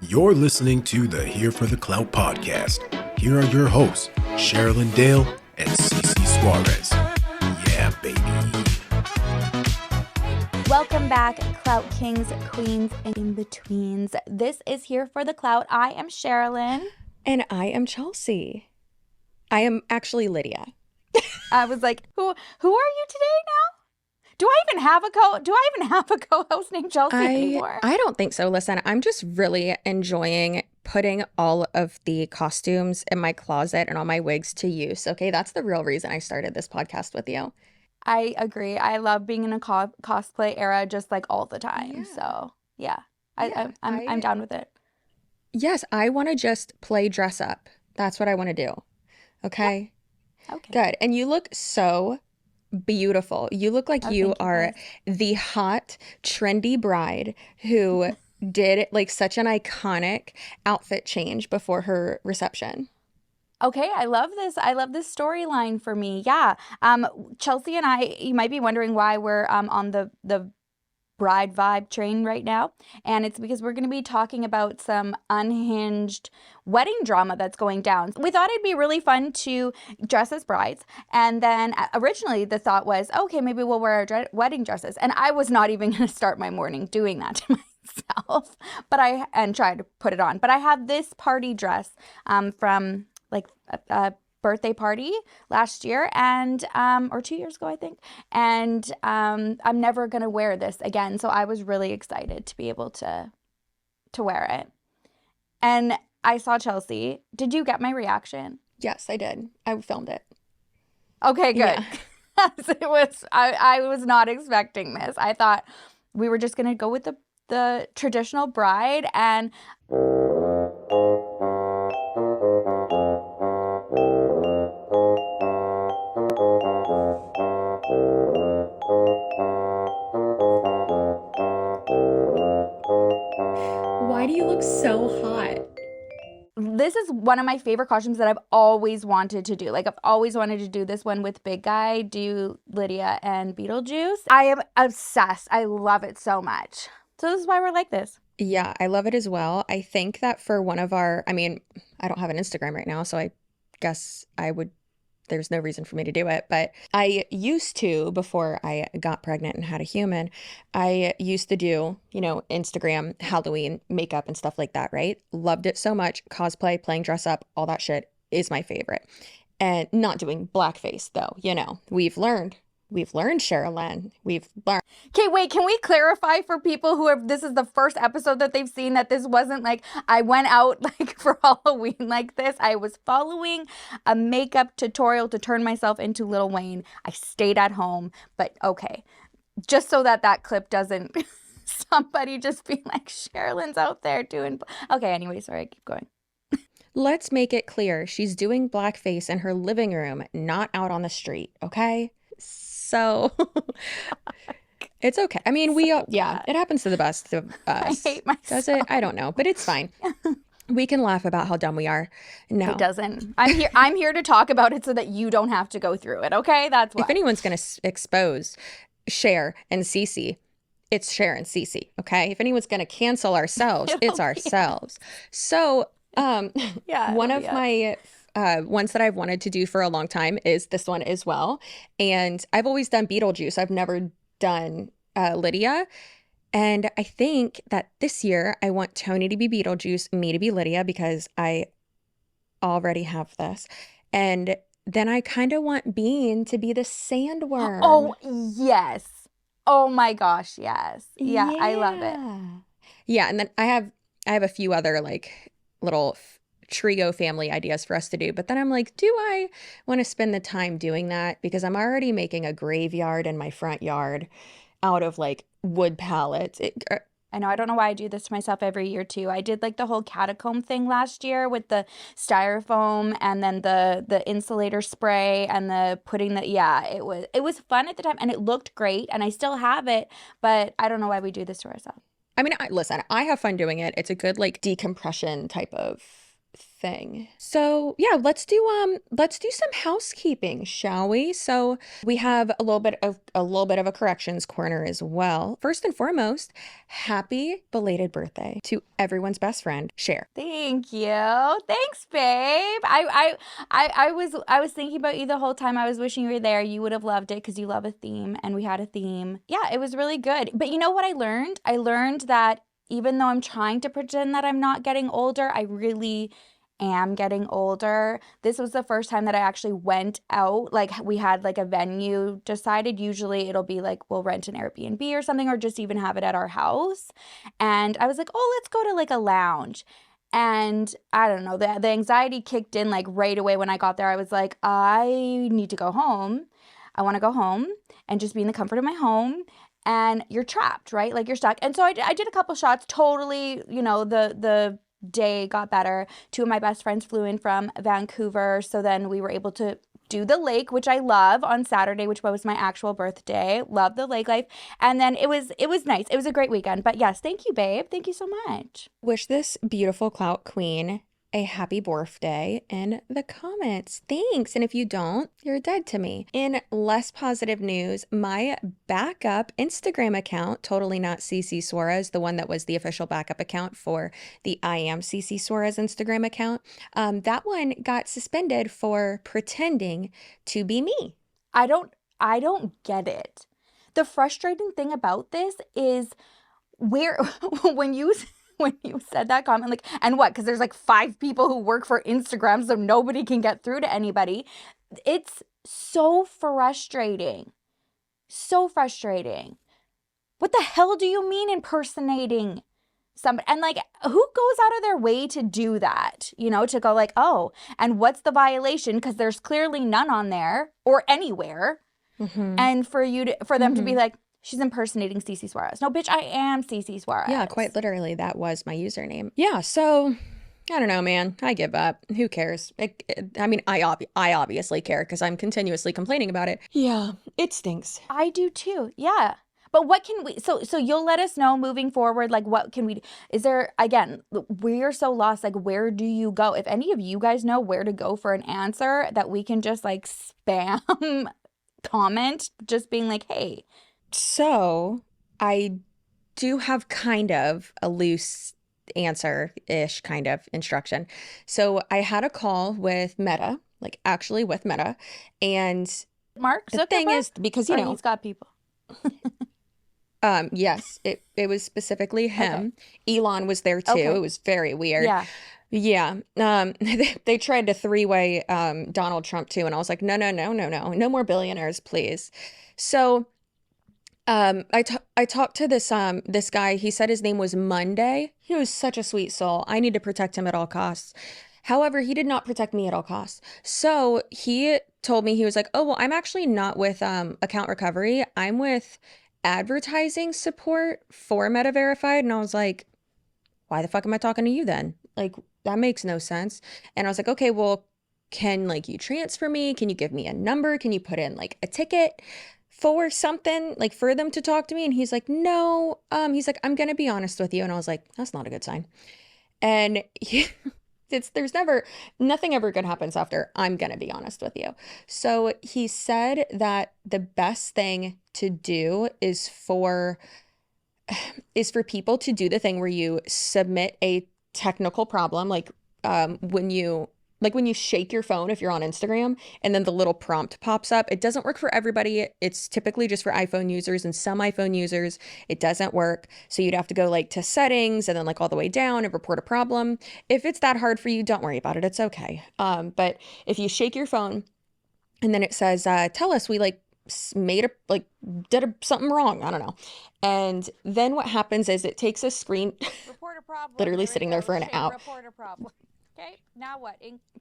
You're listening to the Here for the Clout podcast. Here are your hosts, Sherilyn Dale and Cece Suarez. Yeah, baby. Welcome back, Clout Kings, Queens, and in-betweens. This is Here for the Clout. I am Sherilyn. And I am Chelsea. I am actually Lydia. I was like, who are you today now? Do I even have a co-host named Chelsea anymore? I don't think so. Listen, I'm just really enjoying putting all of the costumes in my closet and all my wigs to use. Okay, that's the real reason I started this podcast with you. I agree. I love being in a cosplay era just like all the time. Yeah. So yeah, I'm down with it. Yes, I want to just play dress up. That's what I want to do. Okay? Yeah. Okay. Good. And you look so beautiful. You look like you are the hot, trendy bride who did like such an iconic outfit change before her reception. Okay, I love this. I love this storyline for me. Yeah. Chelsea and I, you might be wondering why we're on the bride vibe train right now. And it's because we're going to be talking about some unhinged wedding drama that's going down. We thought it'd be really fun to dress as brides. And then originally the thought was, okay, maybe we'll wear our wedding dresses. And I was not even going to start my morning doing that to myself, and try to put it on. But I have this party dress from like a birthday party last year and or 2 years ago, I think. And I'm never gonna wear this again. So I was really excited to be able to wear it. And I saw Chelsea. Did you get my reaction? Yes, I did. I filmed it. Okay, good. Yeah. I was not expecting this. I thought we were just gonna go with the traditional bride and Why do you look so hot? this is one of my favorite costumes that I've always wanted to do. Like, I've always wanted to do this one with Big Guy, do Lydia and Beetlejuice. I am obsessed. I love it so much. So this is why we're like this. Yeah, I love it as well. I think that for one of I don't have an Instagram right now, so I guess there's no reason for me to do it. But I used to, before I got pregnant and had a human, I used to do, Instagram, Halloween, makeup and stuff like that, right? Loved it so much. Cosplay, playing dress up, all that shit is my favorite. And not doing blackface though, we've learned, Sherilyn, we've learned. Okay, wait, can we clarify for people this is the first episode that they've seen that this wasn't like I went out like for Halloween like this. I was following a makeup tutorial to turn myself into Lil Wayne. I stayed at home, but okay. Just so that clip doesn't somebody just be like, Sherilyn's out there doing. Okay, anyway, sorry, keep going. Let's make it clear. She's doing blackface in her living room, not out on the street, okay? So it's okay. I mean, it happens to the best of us. I hate myself. Does it? I don't know, but it's fine. We can laugh about how dumb we are. No, it doesn't. I'm here to talk about it so that you don't have to go through it. Okay, that's why. If anyone's going to expose Cher and Cece, it's Cher and Cece. Okay. If anyone's going to cancel ourselves, it's ourselves. So, one of my ones that I've wanted to do for a long time is this one as well. And I've always done Beetlejuice. I've never done Lydia. And I think that this year I want Tony to be Beetlejuice, me to be Lydia, because I already have this. And then I kind of want Bean to be the sandworm. Oh, yes. Oh my gosh, yes. Yeah, I love it. Yeah, and then I have a few other like little trio family ideas for us to do, but then I'm like, do I want to spend the time doing that? Because I'm already making a graveyard in my front yard out of like wood pallets. I know, I don't know why I do this to myself every year too. I did like the whole catacomb thing last year with the styrofoam and then the insulator spray and it was fun at the time and it looked great and I still have it, but I don't know why we do this to ourselves. I mean, listen, I have fun doing it. It's a good like decompression type of thing. So yeah, let's do some housekeeping, shall we? So we have a little bit of a corrections corner as well. First and foremost, happy belated birthday to everyone's best friend, Cher. Thank you. Thanks, babe. I was thinking about you the whole time. I was wishing you were there. You would have loved it because you love a theme, and we had a theme. Yeah, it was really good. But you know what I learned? I learned that even though I'm trying to pretend that I'm not getting older, I really am getting older. This was the first time that I actually went out. Like, we had like a venue decided. Usually it'll be like we'll rent an Airbnb or something, or just even have it at our house. And I was like, oh, let's go to like a lounge. And I don't know, the anxiety kicked in like right away when I got there. I was like, I need to go home. I want to go home and just be in the comfort of my home. And you're trapped, right? Like, you're stuck. And so I did a couple shots. Totally, the day got better. Two of my best friends flew in from Vancouver. So then we were able to do the lake, which I love, on Saturday, which was my actual birthday. Love the lake life. And then it was nice. It was a great weekend. But yes, thank you, babe. Thank you so much. Wish this beautiful Clout queen a happy birthday in the comments. Thanks. And if you don't, you're dead to me. In less positive news, my backup Instagram account, totally not CC Suarez, the one that was the official backup account for the I Am CC Suarez Instagram account, that one got suspended for pretending to be me. I don't get it. The frustrating thing about this is when you said that comment, like, and what? Because there's like 5 people who work for Instagram, so nobody can get through to anybody. It's so frustrating. So frustrating. What the hell do you mean impersonating somebody? And like, who goes out of their way to do that? To go like, oh, and what's the violation? Because there's clearly none on there or anywhere. Mm-hmm. And for them to be like, she's impersonating CC Suarez. No, bitch, I am CC Suarez. Yeah, quite literally, that was my username. Yeah, so I don't know, man. I give up. Who cares? I obviously care because I'm continuously complaining about it. Yeah, it stinks. I do too. Yeah. But what can we, so you'll let us know moving forward, like, what can we, is there, again, we are so lost, like, where do you go? If any of you guys know where to go for an answer that we can just like spam comment, just being like, hey. So I do have kind of a loose answer-ish kind of instruction. So I had a call with Meta, like actually with Meta. And Mark Zuckerberg? The thing is, because, he's got people. Yes, it was specifically him. Okay. Elon was there too. Okay. It was very weird. Yeah. Yeah. They tried to 3-way Donald Trump too. And I was like, no more billionaires, please. So I talked to this guy. He said his name was Monday. He was such a sweet soul. I need to protect him at all costs. However, he did not protect me at all costs. So he told me, he was like, oh, well, I'm actually not with account recovery. I'm with advertising support for Meta Verified. And I was like, why the fuck am I talking to you then? Like, that makes no sense. And I was like, okay, well, can like you transfer me? Can you give me a number? Can you put in like a ticket for something, like for them to talk to me? And he's like, no. He's like, I'm gonna be honest with you. And I was like, that's not a good sign. And nothing ever good happens after I'm gonna be honest with you. So he said that the best thing to do is for people to do the thing where you submit a technical problem, like when you shake your phone if you're on Instagram and then the little prompt pops up. It doesn't work for everybody. It's typically just for iPhone users, and some iPhone users it doesn't work. So you'd have to go like to settings and then like all the way down and report a problem. If it's that hard for you, don't worry about it. It's okay. But if you shake your phone and then it says, tell us we like did something wrong. I don't know. And then what happens is it takes a screen, report a problem. Literally sitting there for an hour. Report a problem. Okay, now what?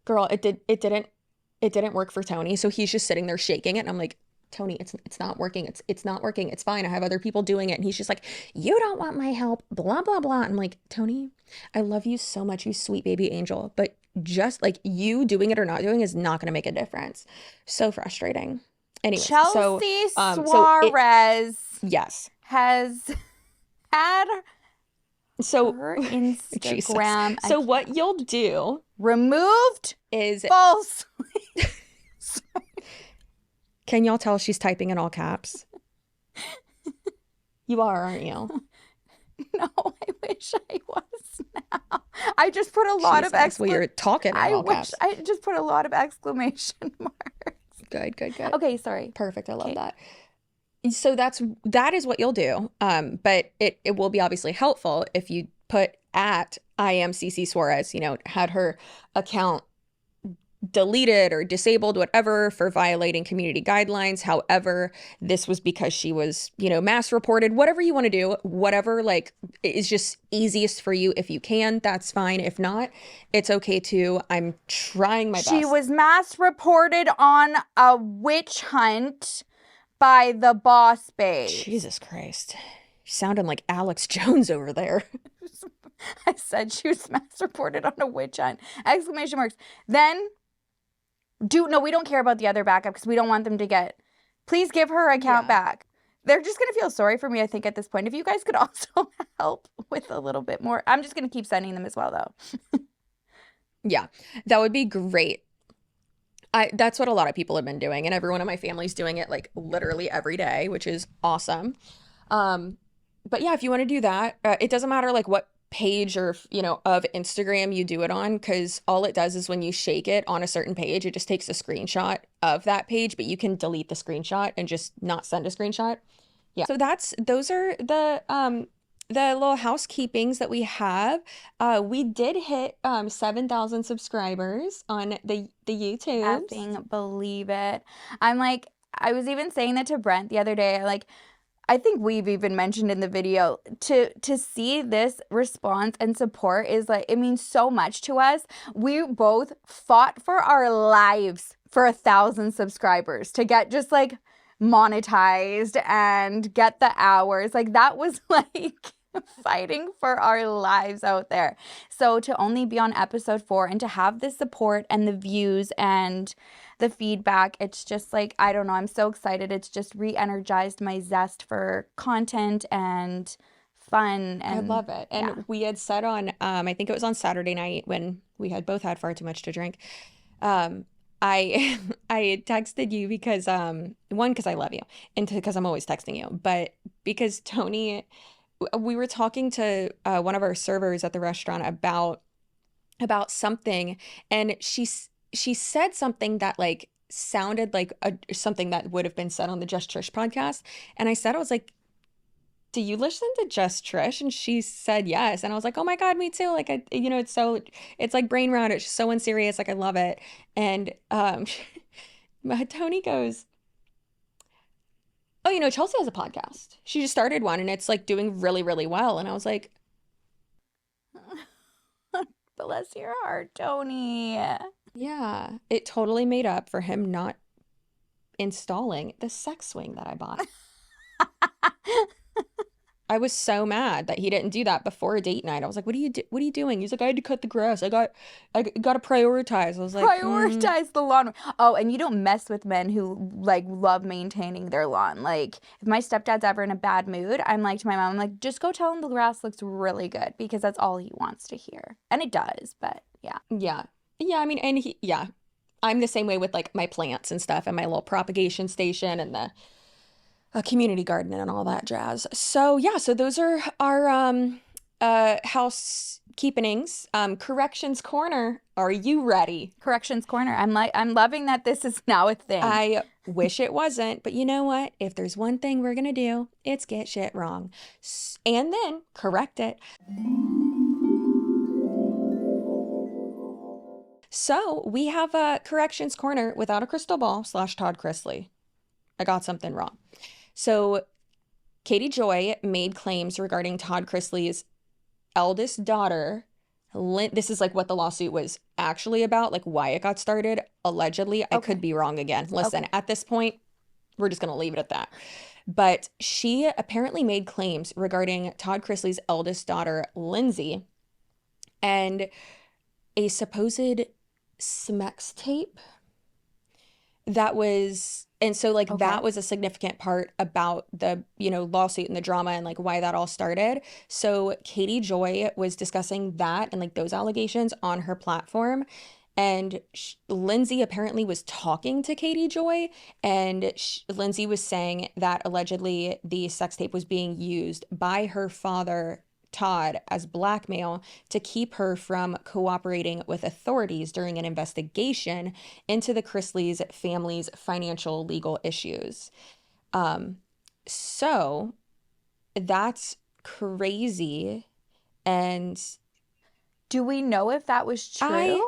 Girl, it didn't work for Tony. So he's just sitting there shaking it. And I'm like, Tony, it's not working. It's not working. It's fine. I have other people doing it. And he's just like, you don't want my help, blah, blah, blah. I'm like, Tony, I love you so much, you sweet baby angel. But just like you doing it or not doing is not going to make a difference. So frustrating. Anyway, Chelsea Suarez yes, has had her Instagram. So what you'll do removed is false. Can y'all tell she's typing in all caps? You are, aren't you? No, I wish I was now. I just put a lot of well, you're talking in all caps. I just put a lot of exclamation marks. Good. Okay, sorry. Perfect. I love that. So that is what you'll do. But it will be obviously helpful if you put at I am CC Suarez, had her account deleted or disabled, whatever, for violating community guidelines. However, this was because she was, mass reported, whatever you want to do, whatever, is just easiest for you. If you can, that's fine. If not, it's okay too. I'm trying my best. She was mass reported on a witch hunt by the boss babe. Jesus Christ. You sounding like Alex Jones over there. I said she was mass reported on a witch hunt. Exclamation marks. Then we don't care about the other backup because we don't want them to get. Please give her account back. They're just going to feel sorry for me, I think, at this point. If you guys could also help with a little bit more. I'm just going to keep sending them as well, though. Yeah, that would be great. That's what a lot of people have been doing, and everyone in my family's doing it literally every day, which is awesome. But yeah, if you want to do that, it doesn't matter what page or of Instagram you do it on, because all it does is when you shake it on a certain page, it just takes a screenshot of that page, but you can delete the screenshot and just not send a screenshot. Yeah. So those are the little housekeepings that we have. We did hit 7,000 subscribers on the YouTube. Effing believe it. I was even saying that to Brent the other day. I think we've even mentioned in the video, to see this response and support is it means so much to us. We both fought for our lives for 1,000 subscribers to get just monetized and get the hours. That was fighting for our lives out there. So to only be on episode 4 and to have the support and the views and the feedback, it's just I don't know, I'm so excited. It's just re-energized my zest for content and fun. And I love it. And we had said on I think it was on Saturday night when we had both had far too much to drink, I texted you because one, because I love you, and because I'm always texting you, but because Tony, we were talking to one of our servers at the restaurant about something, and she said something that sounded like something that would have been said on the Just Trish podcast. And I was like, do you listen to Just Trish? And she said yes. And I was like, oh my God, me too. It's brain round. It's so unserious. I love it. And Tony goes, oh, Chelsea has a podcast. She just started one and it's doing really, really well. And I was like, bless your heart, Tony. Yeah, it totally made up for him not installing the sex swing that I bought. I was so mad that he didn't do that before a date night. I was like, what are you doing? He's like, I had to cut the grass. I got to prioritize. I was like, prioritize the lawn. Oh, and you don't mess with men who love maintaining their lawn. If my stepdad's ever in a bad mood, I'm to my mom, I'm like, just go tell him the grass looks really good, because that's all he wants to hear. And it does, but yeah. Yeah, I mean, and I'm the same way with my plants and stuff and my little propagation station and the community garden and all that jazz. So yeah, so those are our housekeepings. Corrections corner. Are you ready? Corrections corner. I'm loving that this is now a thing. I wish it wasn't, but you know what? If there's one thing we're gonna do, it's get shit wrong and then correct it. So we have a corrections corner without a crystal ball / Todd Chrisley. I got something wrong. So Katie Joy made claims regarding Todd Chrisley's eldest daughter. This is what the lawsuit was actually about, why it got started. Allegedly, okay. I could be wrong again. Listen, At this point, we're just going to leave it at that. But she apparently made claims regarding Todd Chrisley's eldest daughter, Lindsay, and a supposed sex tape that was And so like Okay. that was a significant part about the, lawsuit and the drama and like why that all started. So Katie Joy was discussing that and like those allegations on her platform. And Lindsay apparently was talking to Katie Joy, and Lindsay was saying that allegedly the sex tape was being used by her father, Todd, as blackmail to keep her from cooperating with authorities during an investigation into the Chrisleys family's financial legal issues. So that's crazy. And do we know if that was true? I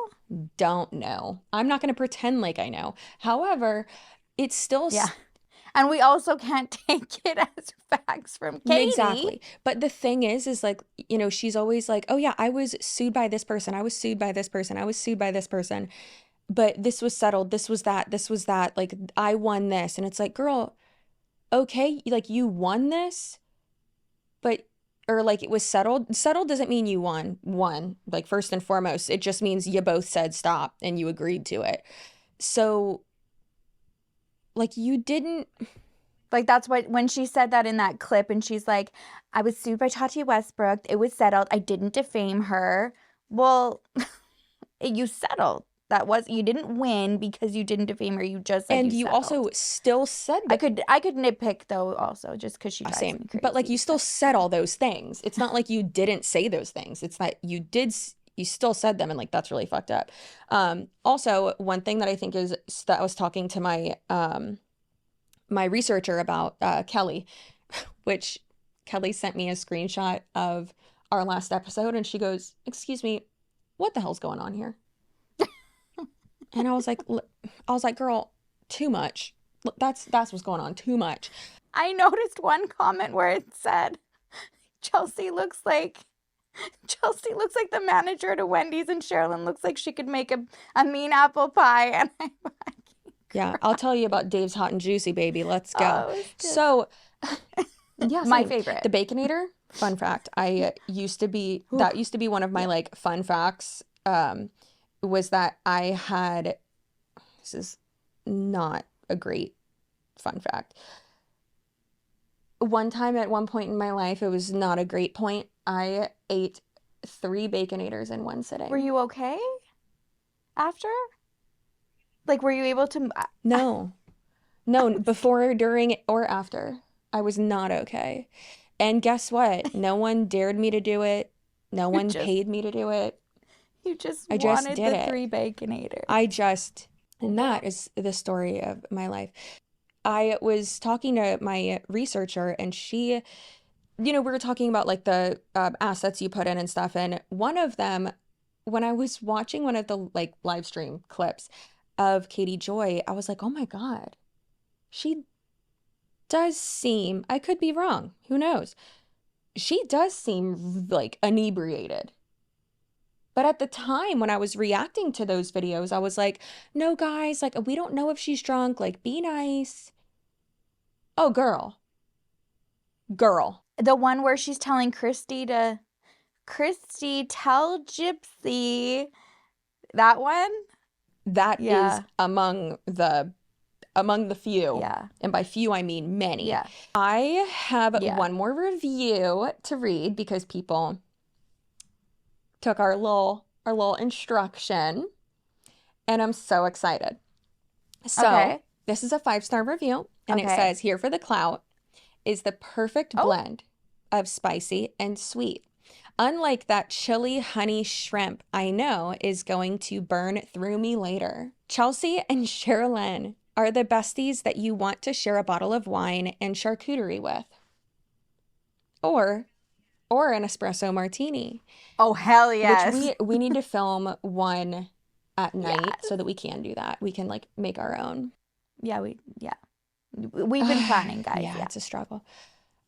don't know. I'm not going to pretend like I know. However, it's still and we also can't take it as facts from Katie. Exactly. But the thing is like, she's always like, oh yeah, I was sued by this person. I was sued by this person. I was sued by this person. But this was settled. This was that. This was that. Like, I won this. And it's like, girl, okay, like you won this, or like it was settled. Settled doesn't mean you won. Like, first and foremost, it just means you both said stop and you agreed to it. So like you didn't. Like, that's what, when she said that in that clip and she's like, I was sued by Tati Westbrook. It was settled. I didn't defame her. Well, you settled. You didn't win because you didn't defame her. You just said and you settled. Also still said that. I could nitpick though also just because she drives me crazy. But like you still said all those things. It's not like you didn't say those things. It's that you still said them, and like that's really fucked up. Also, one thing that I think is that I was talking to my my researcher about Kelly, which Kelly sent me a screenshot of our last episode, and she goes, "Excuse me, what the hell's going on here?" And I was like, girl, too much. That's what's going on. Too much. I noticed one comment where it said, Chelsea looks like the manager at a Wendy's, and Sherilyn looks like she could make a mean apple pie. And I'm like, yeah, I'll tell you about Dave's Hot and Juicy, baby. Let's go. So, yeah, my favorite. The Baconator. Fun fact. That used to be one of my like fun facts. Was that I had, this is not a great fun fact. One time at one point in my life, it was not a great point, I ate 3 Baconators in one sitting. Were you okay after? Like, were you able to? No, before, during, or after. I was not okay. And guess what? No one dared me to do it. No one paid me to do it. You just wanted the 3 Baconators. And that is the story of my life. I was talking to my researcher, and she, we were talking about like the assets you put in and stuff. And one of them, when I was watching one of the like live stream clips of Katie Joy, I was like, oh my God, she does seem, I could be wrong, who knows? She does seem like inebriated. But at the time when I was reacting to those videos, I was like, no, guys, like, we don't know if she's drunk. Like, be nice. Oh, girl. The one where she's telling Christy, tell Gypsy. That one? That is among the few. Yeah. And by few, I mean many. Yeah. I have one more review to read because people took our little instruction, and I'm so excited. So This is a 5-star review, and it says, here for the clout is the perfect blend of spicy and sweet. Unlike that chili honey shrimp I know is going to burn through me later. Chelsea and Sherilyn are the besties that you want to share a bottle of wine and charcuterie with. Or an espresso martini. Oh, hell yes. Which we need to film one at night so that we can do that. We can like make our own. Yeah, we've been planning, guys. Yeah, it's a struggle.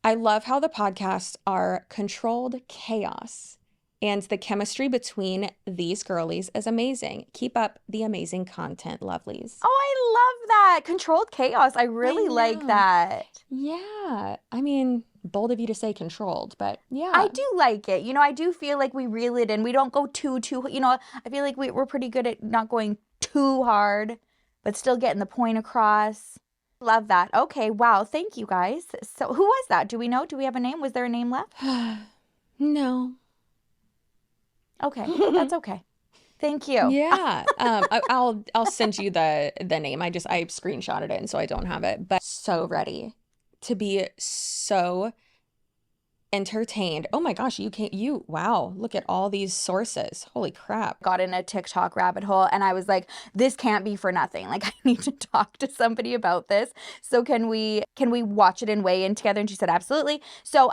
I love how the podcasts are controlled chaos, and the chemistry between these girlies is amazing. Keep up the amazing content, lovelies. Oh, I love that. Controlled chaos. I really like that. Yeah. I mean, bold of you to say controlled, but yeah. I do like it. I do feel like we reel it in. We don't go too, I feel like we're pretty good at not going too hard, but still getting the point across. Love that. Okay, wow, thank you guys. So who was that? Do we know? Do we have a name? Was there a name left? No. Okay, that's okay. Thank you. Yeah. I'll send you the name. I screenshotted it, and so I don't have it. But so ready to be so entertained. Oh my gosh, wow, look at all these sources. Holy crap. Got in a TikTok rabbit hole and I was like, this can't be for nothing. Like, I need to talk to somebody about this. So can we watch it and weigh in together? And she said, absolutely. So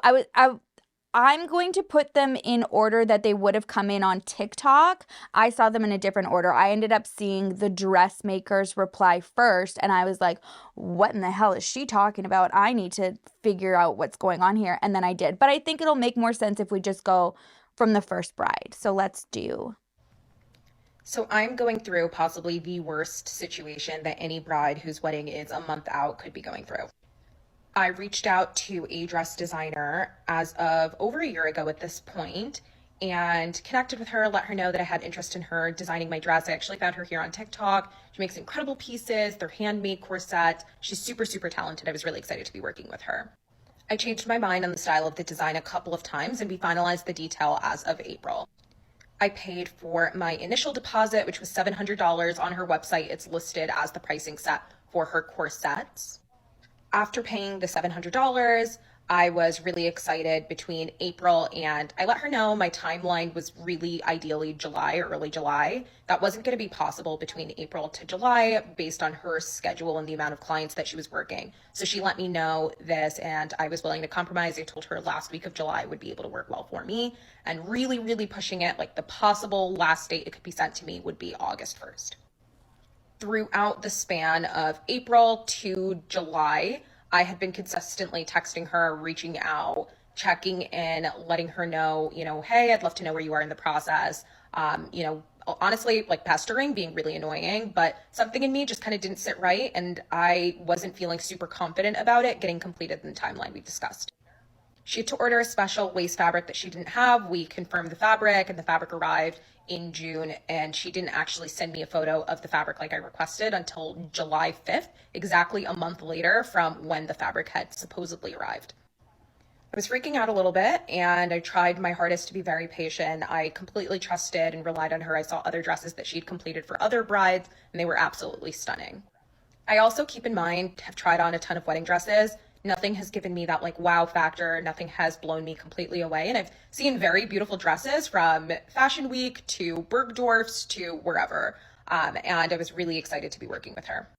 I'm going to put them in order that they would have come in on TikTok. I saw them in a different order. I ended up seeing the dressmakers reply first, and I was like, what in the hell is she talking about? I need to figure out what's going on here. And then I did. But I think it'll make more sense if we just go from the first bride. So let's do. So I'm going through possibly the worst situation that any bride whose wedding is a month out could be going through. I reached out to a dress designer as of over a year ago at this point and connected with her, let her know that I had interest in her designing my dress. I actually found her here on TikTok. She makes incredible pieces. They're handmade corsets. She's super, super talented. I was really excited to be working with her. I changed my mind on the style of the design a couple of times and we finalized the detail as of April. I paid for my initial deposit, which was $700 on her website. It's listed as the pricing set for her corsets. After paying the $700, I was really excited between April and I let her know my timeline was really ideally July or early July. That wasn't going to be possible between April to July based on her schedule and the amount of clients that she was working. So she let me know this and I was willing to compromise. I told her last week of July would be able to work well for me and really, really pushing it, like the possible last date it could be sent to me would be August 1st. Throughout the span of April to July, I had been consistently texting her, reaching out, checking in, letting her know, hey, I'd love to know where you are in the process. Honestly, like pestering, being really annoying, but something in me just kind of didn't sit right. And I wasn't feeling super confident about it getting completed in the timeline we discussed. She had to order a special waist fabric that she didn't have. We confirmed the fabric and the fabric arrived in June, and she didn't actually send me a photo of the fabric like I requested until July 5th, exactly a month later from when the fabric had supposedly arrived. I was freaking out a little bit and I tried my hardest to be very patient. I completely trusted and relied on her. I saw other dresses that she'd completed for other brides and they were absolutely stunning. I also, keep in mind, have tried on a ton of wedding dresses. Nothing has given me that like wow factor. Nothing has blown me completely away. And I've seen very beautiful dresses from Fashion Week to Bergdorf's to wherever. And I was really excited to be working with her.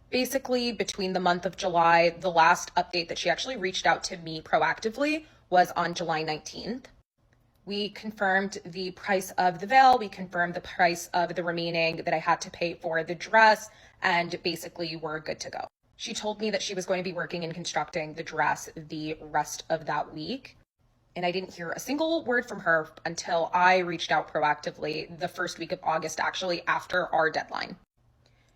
Basically, between the month of July, the last update that she actually reached out to me proactively was on July 19th. We confirmed the price of the veil. We confirmed the price of the remaining that I had to pay for the dress. And basically, we're good to go. She told me that she was going to be working and constructing the dress the rest of that week. And I didn't hear a single word from her until I reached out proactively the first week of August, actually after our deadline.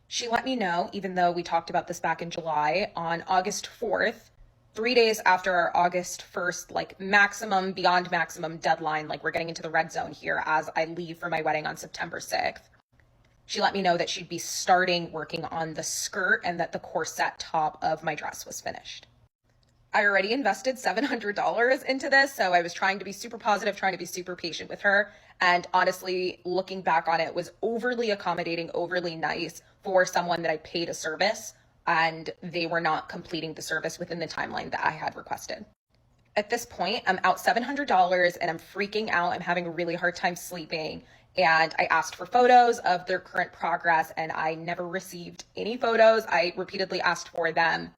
She let me know, even though we talked about this back in July, on August 4th, 3 days after our August 1st, like maximum, beyond maximum deadline, like we're getting into the red zone here as I leave for my wedding on September 6th. She let me know that she'd be starting working on the skirt and that the corset top of my dress was finished. I already invested $700 into this, so I was trying to be super positive, trying to be super patient with her. And honestly, looking back on it, was overly accommodating, overly nice for someone that I paid a service and they were not completing the service within the timeline that I had requested. At this point, I'm out $700 and I'm freaking out. I'm having a really hard time sleeping. And I asked for photos of their current progress and I never received any photos. I repeatedly asked for them.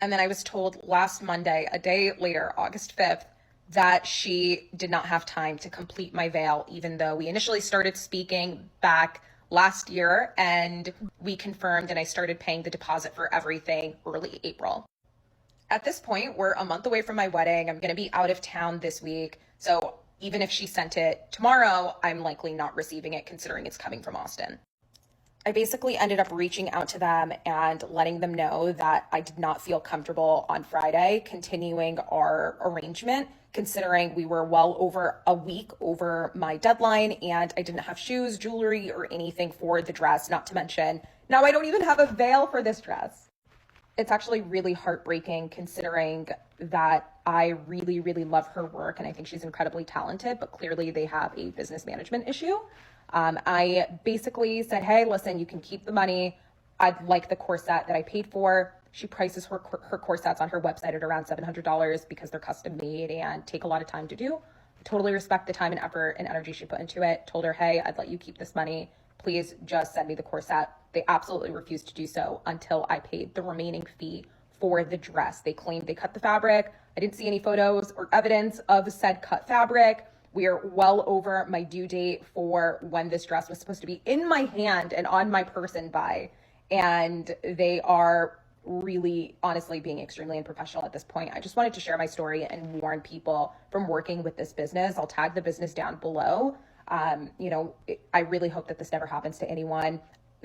And then I was told last Monday, a day later, August 5th, that she did not have time to complete my veil, even though we initially started speaking back last year and we confirmed and I started paying the deposit for everything early April. At this point, we're a month away from my wedding. I'm going to be out of town this week. So even if she sent it tomorrow, I'm likely not receiving it considering it's coming from Austin. I basically ended up reaching out to them and letting them know that I did not feel comfortable on Friday continuing our arrangement, considering we were well over a week over my deadline and I didn't have shoes, jewelry, or anything for the dress, not to mention, now I don't even have a veil for this dress. It's actually really heartbreaking considering that I really, really love her work and I think she's incredibly talented, but clearly they have a business management issue. I basically said, hey, listen, you can keep the money. I'd like the corset that I paid for. She prices her corsets on her website at around $700 because they're custom made and take a lot of time to do. I totally respect the time and effort and energy she put into it. Told her, hey, I'd let you keep this money. Please just send me the corset. They absolutely refused to do so until I paid the remaining fee for the dress. They claimed they cut the fabric. I didn't see any photos or evidence of said cut fabric. We are well over my due date for when this dress was supposed to be in my hand and on my person by. And they are really honestly being extremely unprofessional at this point. I just wanted to share my story and warn people from working with this business. I'll tag the business down below. I really hope that this never happens to anyone.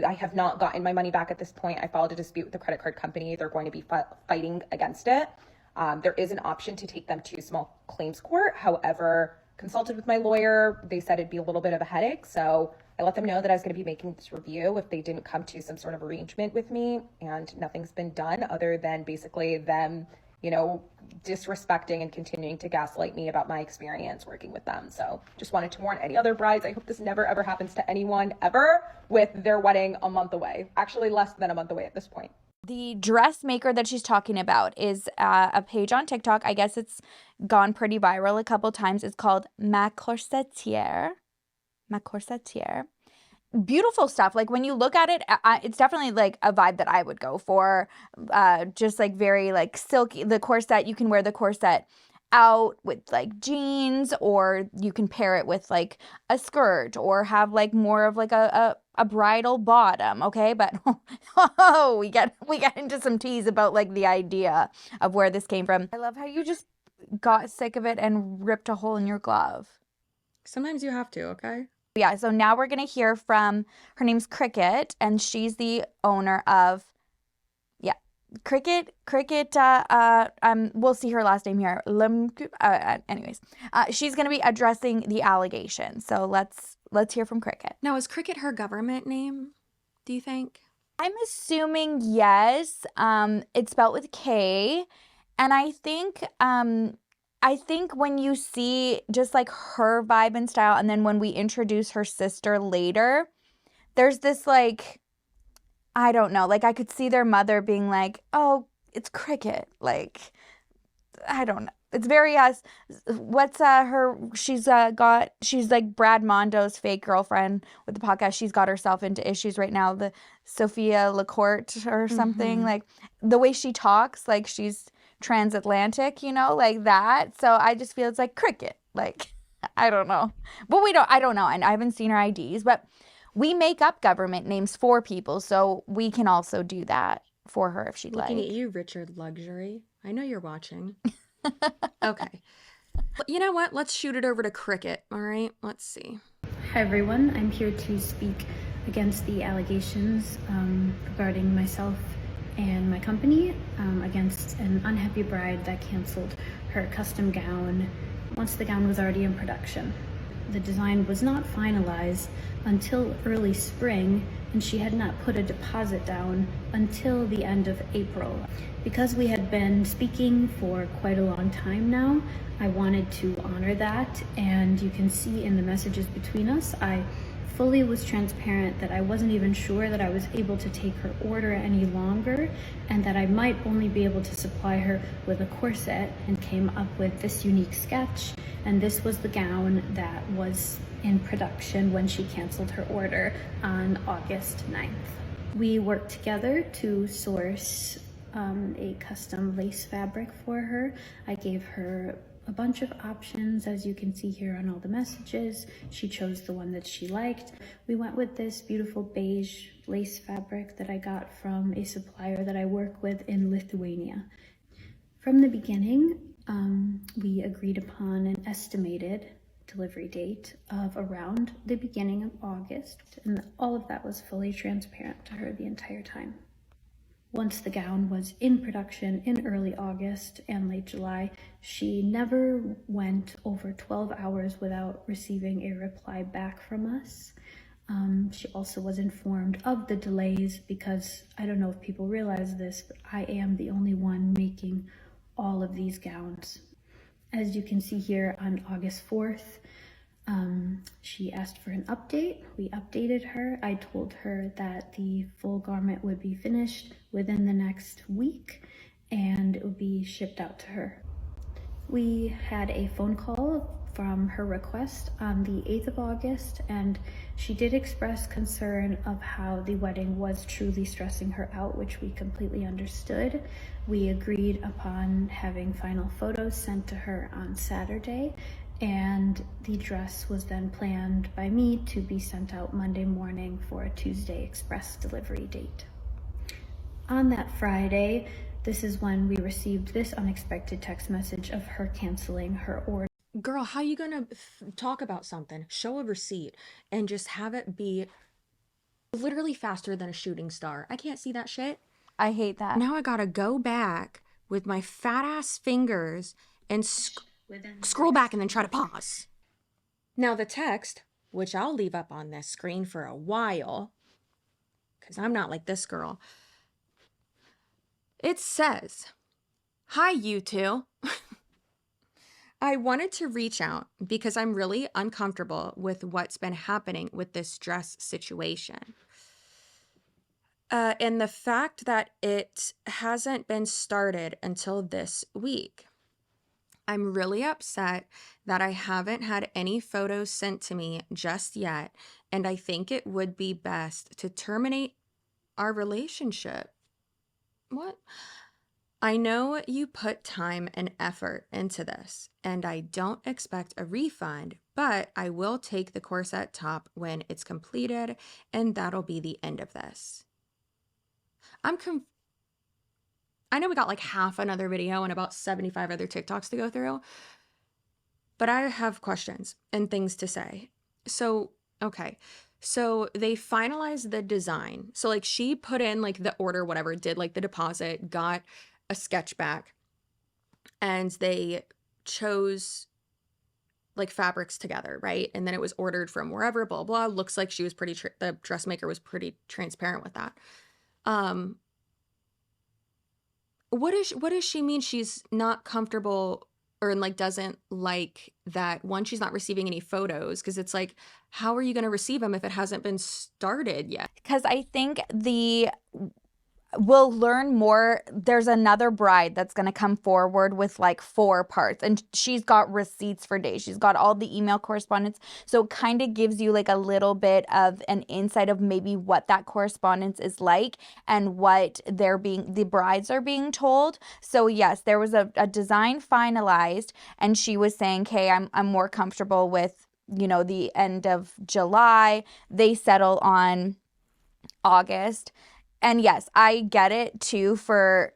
I have not gotten my money back at this point. I filed a dispute with the credit card company. They're going to be fighting against it. There is an option to take them to small claims court. However, consulted with my lawyer, they said it'd be a little bit of a headache. So I let them know that I was going to be making this review if they didn't come to some sort of arrangement with me, and nothing's been done other than basically them, disrespecting and continuing to gaslight me about my experience working with them. So just wanted to warn any other brides. I hope this never ever happens to anyone ever with their wedding a month away, actually less than a month away at this point. The dressmaker that she's talking about is a page on TikTok. I guess it's gone pretty viral a couple times. It's called Ma Corsetière. Ma Corsetière. Beautiful stuff. Like when you look at it, it's definitely like a vibe that I would go for. Just like very like silky. The corset, you can wear the corset out with like jeans, or you can pair it with like a skirt, or have like more of like a bridal bottom. Okay, but we get into some teas about like the idea of where this came from. I love how you just got sick of it and ripped a hole in your glove. Sometimes you have to, okay? Yeah, so now we're going to hear from, her name's Cricket, and she's the owner of, Cricket, we'll see her last name here. Anyways, she's going to be addressing the allegations. So let's hear from Cricket. Now, is Cricket her government name, do you think? I'm assuming yes. It's spelled with K, and I think when you see just like her vibe and style, and then when we introduce her sister later, there's this like, I don't know, like I could see their mother being like, oh, it's Cricket. Like, I don't know. It's very she's like Brad Mondo's fake girlfriend with the podcast. She's got herself into issues right now. The Sophia LaCourte or something, like the way she talks, like she's transatlantic, like that. So I just feel it's like Cricket. Like, I don't know. But I don't know. And I haven't seen her IDs, but we make up government names for people. So we can also do that for her if she'd like. Looking at you, Richard Luxury. I know you're watching. Okay. You know what? Let's shoot it over to Cricket. All right. Let's see. Hi, everyone. I'm here to speak against the allegations regarding myself and my company against an unhappy bride that canceled her custom gown once the gown was already in production. The design was not finalized until early spring, and she had not put a deposit down until the end of April. Because we had been speaking for quite a long time now, I wanted to honor that, and you can see in the messages between us, I fully was transparent that I wasn't even sure that I was able to take her order any longer, and that I might only be able to supply her with a corset, and came up with this unique sketch. And this was the gown that was in production when she canceled her order on August 9th. We worked together to source a custom lace fabric for her. I gave her a bunch of options, as you can see here on all the messages. She chose the one that she liked. We went with this beautiful beige lace fabric that I got from a supplier that I work with in Lithuania. From the beginning, we agreed upon an estimated delivery date of around the beginning of August, and all of that was fully transparent to her the entire time. Once the gown was in production in early August and late July, she never went over 12 hours without receiving a reply back from us. She also was informed of the delays because I don't know if people realize this, but I am the only one making all of these gowns. As you can see here, on August 4th, she asked for an update. We updated her. I told her that the full garment would be finished within the next week and it would be shipped out to her. We had a phone call from her request on the 8th of August, and she did express concern of how the wedding was truly stressing her out, which we completely understood. We agreed upon having final photos sent to her on Saturday, and the dress was then planned by me to be sent out Monday morning for a Tuesday express delivery date. On that Friday, this is when we received this unexpected text message of her canceling her order. Girl, how you gonna talk about something, show a receipt, and just have it be literally faster than a shooting star? I can't see that shit. I hate that. Now I gotta go back with my fat ass fingers and scroll back and then try to pause. Now the text, which I'll leave up on this screen for a while, because I'm not like this girl. It says, "Hi, you two. I wanted to reach out because I'm really uncomfortable with what's been happening with this dress situation. And the fact that it hasn't been started until this week. I'm really upset that I haven't had any photos sent to me just yet, and I think it would be best to terminate our relationship." What? "I know you put time and effort into this, and I don't expect a refund, but I will take the corset top when it's completed, and that'll be the end of this." I know we got like half another video and about 75 other TikToks to go through, but I have questions and things to say. So, okay. So they finalized the design. So like she put in like the order, whatever, did like the deposit, got a sketch back, and they chose like fabrics together, right? And then it was ordered from wherever, blah, blah. Looks like she was the dressmaker was pretty transparent with that. What does she mean she's not comfortable or like doesn't like that? One, she's not receiving any photos, because it's like, how are you going to receive them if it hasn't been started yet? Because I think we'll learn more. There's another bride that's going to come forward with like 4 parts, and she's got receipts for days. She's got all the email correspondence. So it kind of gives you like a little bit of an insight of maybe what that correspondence is like and what the brides are being told. So yes, there was a design finalized, and she was saying, "Hey, I'm more comfortable with, the end of July." They settle on August. And yes, I get it too, for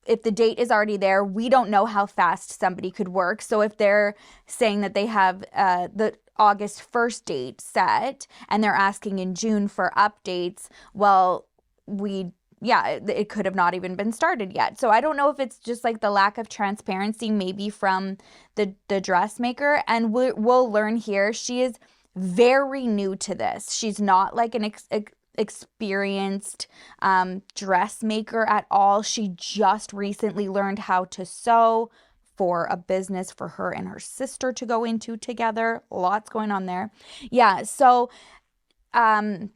if the date is already there, we don't know how fast somebody could work. So if they're saying that they have the August 1st date set and they're asking in June for updates, well, it could have not even been started yet. So I don't know if it's just like the lack of transparency maybe from the dressmaker. And we'll learn here, she is very new to this. She's not like an experienced dressmaker at all. She just recently learned how to sew for a business for her and her sister to go into together. Lots going on there. Yeah, so and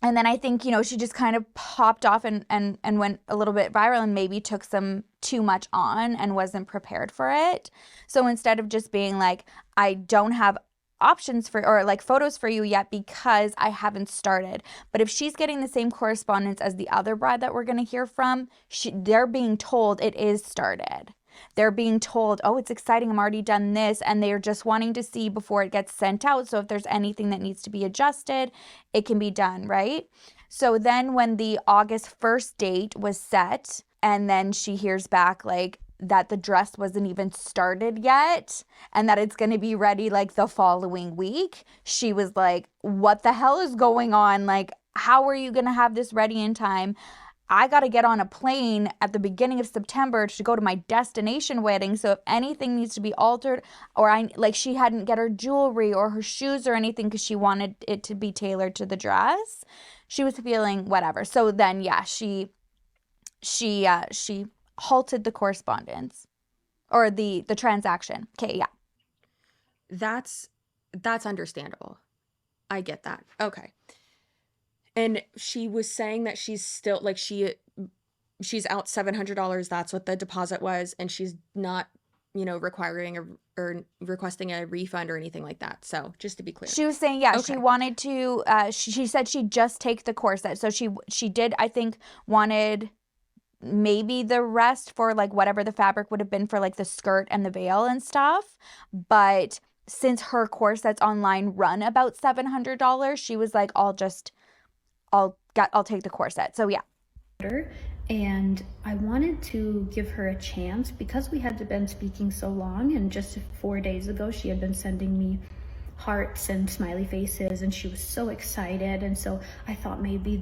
then I think, she just kind of popped off and went a little bit viral and maybe took some too much on and wasn't prepared for it. So instead of just being like, "I don't have options or like photos for you yet because I haven't started." But if she's getting the same correspondence as the other bride that we're going to hear from, they're being told it is started. They're being told, "Oh, it's exciting, I'm already done this," and they're just wanting to see before it gets sent out. So if there's anything that needs to be adjusted, it can be done, right? So then when the August 1st date was set, and then she hears back like that the dress wasn't even started yet and that it's going to be ready like the following week, she was like, "What the hell is going on? Like, how are you going to have this ready in time? I got to get on a plane at the beginning of September to go to my destination wedding. So if anything needs to be altered, or she hadn't get her jewelry or her shoes or anything because she wanted it to be tailored to the dress. She was feeling whatever. So then, yeah, she halted the correspondence or the transaction. Okay, yeah. That's understandable. I get that. Okay. And she was saying that she's still like she's out $700. That's what the deposit was, and she's not, requiring or requesting a refund or anything like that. So just to be clear, she was saying, yeah, okay. She wanted to. She said she'd just take the corset, so she did. I think wanted maybe the rest for like whatever the fabric would have been for like the skirt and the veil and stuff, but since her corsets online run about $700, she was like, I'll take the corset. So yeah. And I wanted to give her a chance because we had been speaking so long, and just 4 days ago she had been sending me hearts and smiley faces, and she was so excited. And so I thought maybe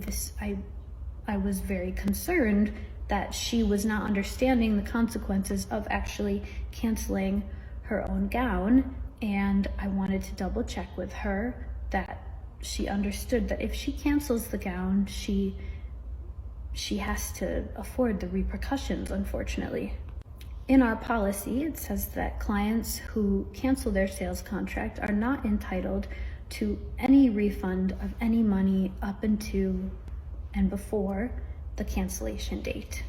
I was very concerned that she was not understanding the consequences of actually canceling her own gown. And I wanted to double check with her that she understood that if she cancels the gown, she has to afford the repercussions, unfortunately. In our policy, it says that clients who cancel their sales contract are not entitled to any refund of any money up until and before the cancellation date.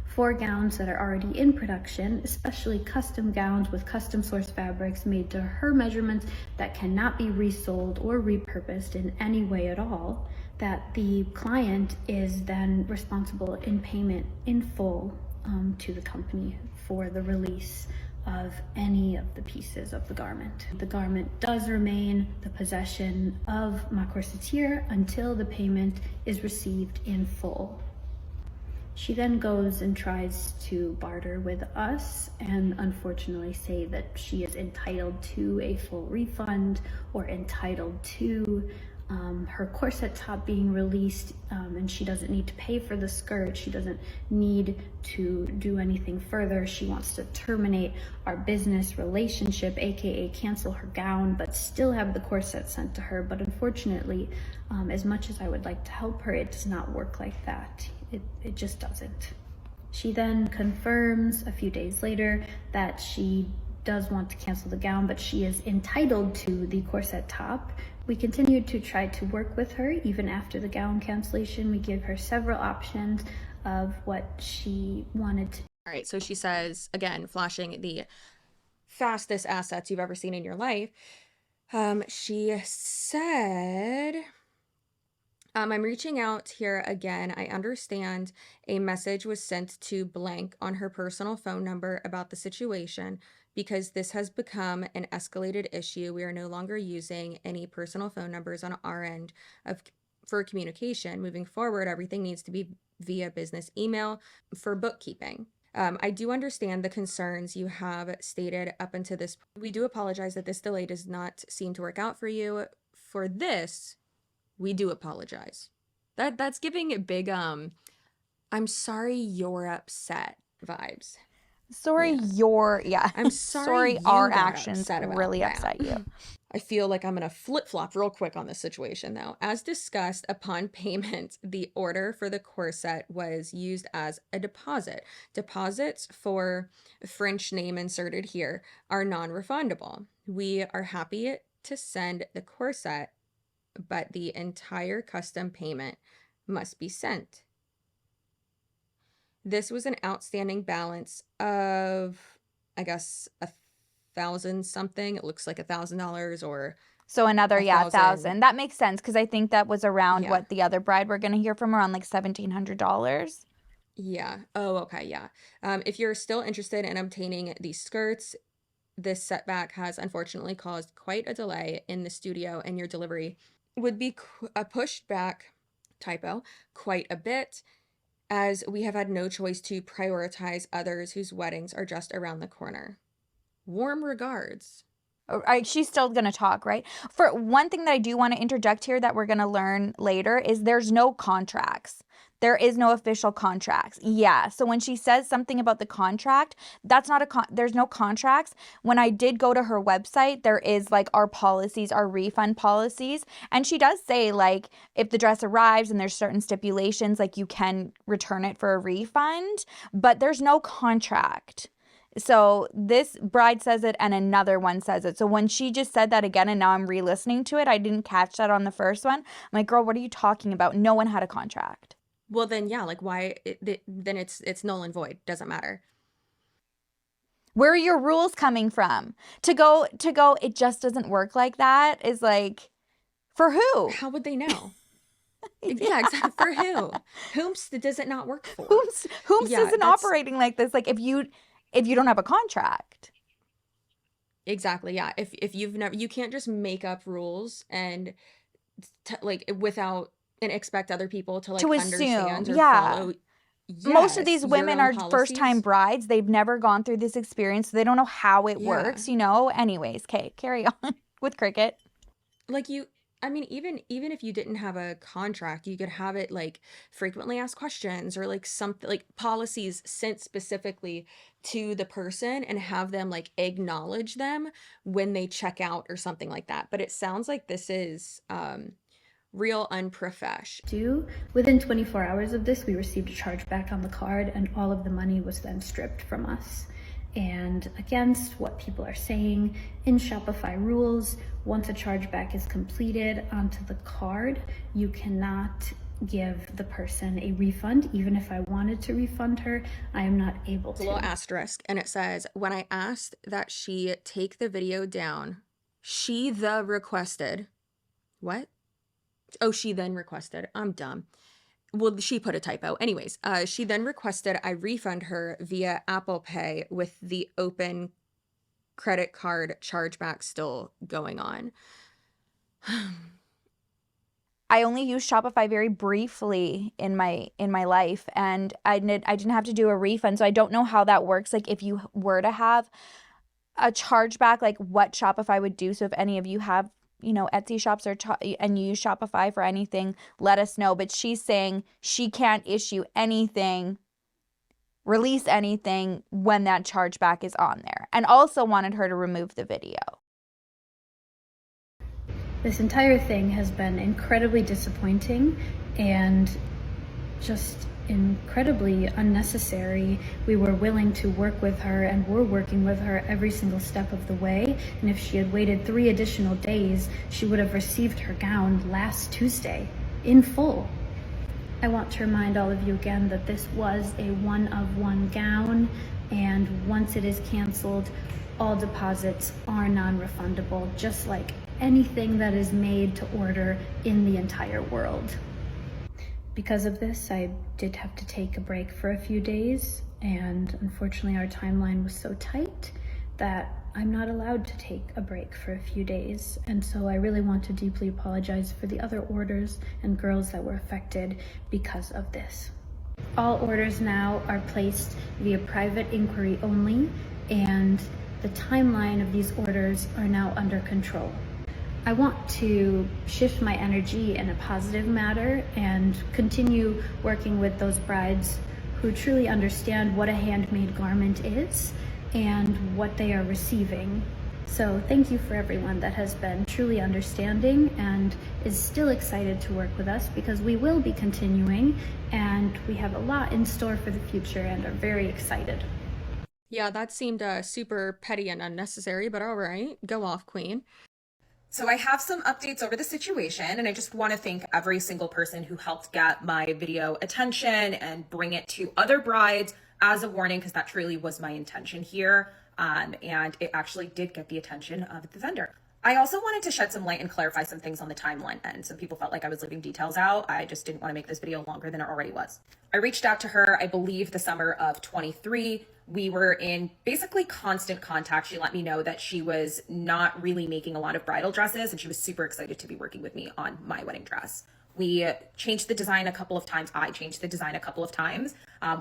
For gowns that are already in production, especially custom gowns with custom source fabrics made to her measurements that cannot be resold or repurposed in any way at all, that the client is then responsible in payment in full to the company for the release of any of the pieces of the garment. The garment does remain the possession of ma corsetier until the payment is received in full. She then goes and tries to barter with us and unfortunately say that she is entitled to a full refund or entitled to her corset top being released, and she doesn't need to pay for the skirt. She doesn't need to do anything further. She wants to terminate our business relationship, aka cancel her gown, but still have the corset sent to her. But unfortunately, as much as I would like to help her, it does not work like that. It just doesn't. She then confirms a few days later that she does want to cancel the gown, but she is entitled to the corset top. We continued to try to work with her even after the gown cancellation. We give her several options of what she wanted to. All right, so she says, again, flashing the fastest assets you've ever seen in your life. She said, I'm reaching out here again. I understand a message was sent to blank on her personal phone number about the situation. Because this has become an escalated issue, we are no longer using any personal phone numbers on our end for communication. Moving forward, everything needs to be via business email for bookkeeping. I do understand the concerns you have stated up until this point. We do apologize that this delay does not seem to work out for you. For this, we do apologize. That's giving a big I'm sorry you're upset vibes. Sorry, yeah. I'm sorry our actions really upset you. I feel like I'm going to flip-flop real quick on this situation, though. As discussed, upon payment, the order for the corset was used as a deposit. Deposits for French name inserted here are non-refundable. We are happy to send the corset, but the entire custom payment must be sent. This was an outstanding balance of, I guess, $1,000 something. It looks like $1,000 or so another $1,000. That makes sense because I think that was around what the other bride we're gonna hear from, around like $1,700. Yeah. Oh, okay. Yeah. If you're still interested in obtaining these skirts, this setback has unfortunately caused quite a delay in the studio, and your delivery would be pushed back, typo, quite a bit, as we have had no choice to prioritize others whose weddings are just around the corner. Warm regards. She's still going to talk, right? For one thing that I do want to interject here that we're going to learn later is there's no contracts. There is no official contracts. Yeah. So when she says something about the contract, that's not there's no contracts. When I did go to her website, there is like our policies, our refund policies. And she does say like if the dress arrives and there's certain stipulations, like you can return it for a refund, but there's no contract. So this bride says it and another one says it. So when she just said that again and now I'm re-listening to it, I didn't catch that on the first one. I'm like, girl, what are you talking about? No one had a contract. Well, then, yeah, like why? Then it's null and void. Doesn't matter. Where are your rules coming from? To go, it just doesn't work like that is like, for who? How would they know? Yeah, exactly. For who? Whom's does it not work for? Whom's isn't operating like this? Like if you don't have a contract. Exactly. Yeah. If you've never, you can't just make up rules and like without and expect other people to like understand or follow. Yes, most of these women are first-time brides. They've never gone through this experience. So they don't know how it works, you know? Anyways, Kate, carry on with Cricket. Like I mean, even if you didn't have a contract, you could have it like frequently asked questions or like something like policies sent specifically to the person and have them like acknowledge them when they check out or something like that. But it sounds like this is real unprofesh. Within 24 hours of this, we received a chargeback on the card and all of the money was then stripped from us. And against what people are saying in Shopify Rules, once a chargeback is completed onto the card, you cannot give the person a refund. Even if I wanted to refund her, I am not able to. A little asterisk, and it says, when I asked that she take the video down, she requested. What? Oh, she then requested. I'm dumb. Well, she put a typo. Anyways, she then requested I refund her via Apple Pay with the open credit card chargeback still going on. I only used Shopify very briefly in my life, and I didn't have to do a refund, so I don't know how that works. Like if you were to have a chargeback, like what Shopify would do. So if any of you have Etsy shops and you use Shopify for anything, let us know. But she's saying she can't issue anything, release anything when that chargeback is on there, and also wanted her to remove the video. This entire thing has been incredibly disappointing and just incredibly unnecessary. We were willing to work with her and were working with her every single step of the way. And if she had waited 3 additional days, she would have received her gown last Tuesday in full. I want to remind all of you again that this was a one-of-one gown, and once it is canceled, all deposits are non-refundable, just like anything that is made to order in the entire world. Because of this, I did have to take a break for a few days, and unfortunately our timeline was so tight that I'm not allowed to take a break for a few days. And so I really want to deeply apologize for the other orders and girls that were affected because of this. All orders now are placed via private inquiry only, and the timeline of these orders are now under control. I want to shift my energy in a positive manner and continue working with those brides who truly understand what a handmade garment is and what they are receiving. So thank you for everyone that has been truly understanding and is still excited to work with us, because we will be continuing and we have a lot in store for the future and are very excited. Yeah, that seemed super petty and unnecessary, but all right, go off, Queen. So I have some updates over the situation, and I just want to thank every single person who helped get my video attention and bring it to other brides as a warning, because that truly was my intention here. And it actually did get the attention of the vendor. I also wanted to shed some light and clarify some things on the timeline, and some people felt like I was leaving details out. I just didn't want to make this video longer than it already was. I reached out to her, I believe the summer of 23. We were in basically constant contact. She let me know that she was not really making a lot of bridal dresses, and she was super excited to be working with me on my wedding dress. We changed the design a couple of times. I changed the design a couple of times.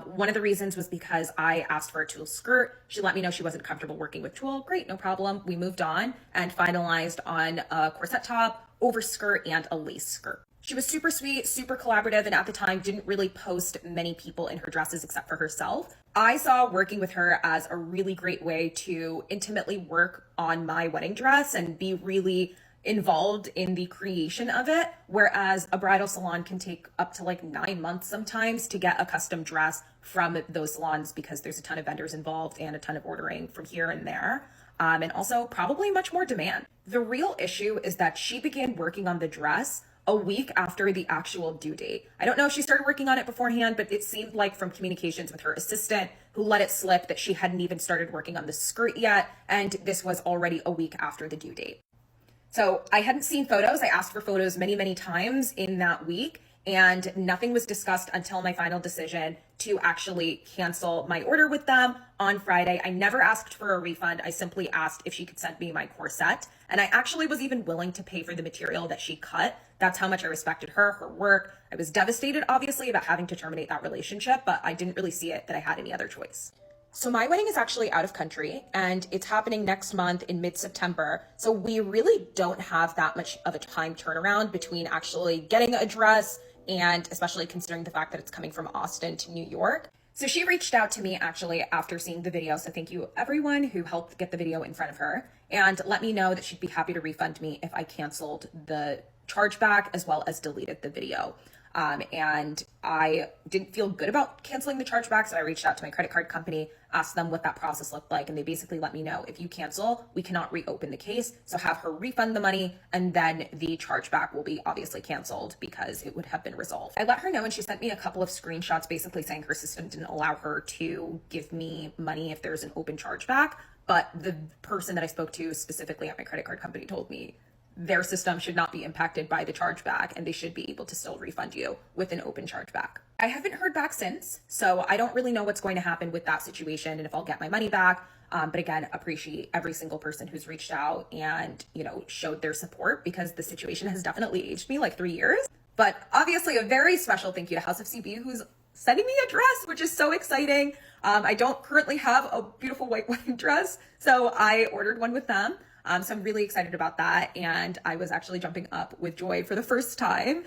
One of the reasons was because I asked for a tulle skirt. She let me know she wasn't comfortable working with tulle. Great, no problem. We moved on and finalized on a corset top, over skirt, and a lace skirt. She was super sweet, super collaborative, and at the time didn't really post many people in her dresses except for herself. I saw working with her as a really great way to intimately work on my wedding dress and be really involved in the creation of it, whereas a bridal salon can take up to like 9 months sometimes to get a custom dress from those salons because there's a ton of vendors involved and a ton of ordering from here and there. And also probably much more demand. The real issue is that she began working on the dress a week after the actual due date. I don't know if she started working on it beforehand, but it seemed like from communications with her assistant who let it slip that she hadn't even started working on the skirt yet, and this was already a week after the due date. So I hadn't seen photos. I asked for photos many, many times in that week, and nothing was discussed until my final decision to actually cancel my order with them on Friday. I never asked for a refund. I simply asked if she could send me my corset. And I actually was even willing to pay for the material that she cut. That's how much I respected her work. I was devastated, obviously, about having to terminate that relationship, but I didn't really see it that I had any other choice. So my wedding is actually out of country and it's happening next month in mid-September. So we really don't have that much of a time turnaround between actually getting a dress and especially considering the fact that it's coming from Austin to New York. So she reached out to me actually after seeing the video. So thank you everyone who helped get the video in front of her and let me know that she'd be happy to refund me if I canceled the chargeback as well as deleted the video. And I didn't feel good about canceling the chargeback, so I reached out to my credit card company, asked them what that process looked like, and they basically let me know if you cancel, we cannot reopen the case. So have her refund the money, and then the chargeback will be obviously canceled because it would have been resolved. I let her know, and she sent me a couple of screenshots basically saying her system didn't allow her to give me money if there's an open chargeback. But the person that I spoke to specifically at my credit card company told me their system should not be impacted by the chargeback and they should be able to still refund you with an open chargeback. I haven't heard back since, so I don't really know what's going to happen with that situation and if I'll get my money back. But again, appreciate every single person who's reached out and, showed their support because the situation has definitely aged me like 3 years. But obviously a very special thank you to House of CB who's sending me a dress, which is so exciting. I don't currently have a beautiful white wedding dress, so I ordered one with them. So I'm really excited about that. And I was actually jumping up with joy for the first time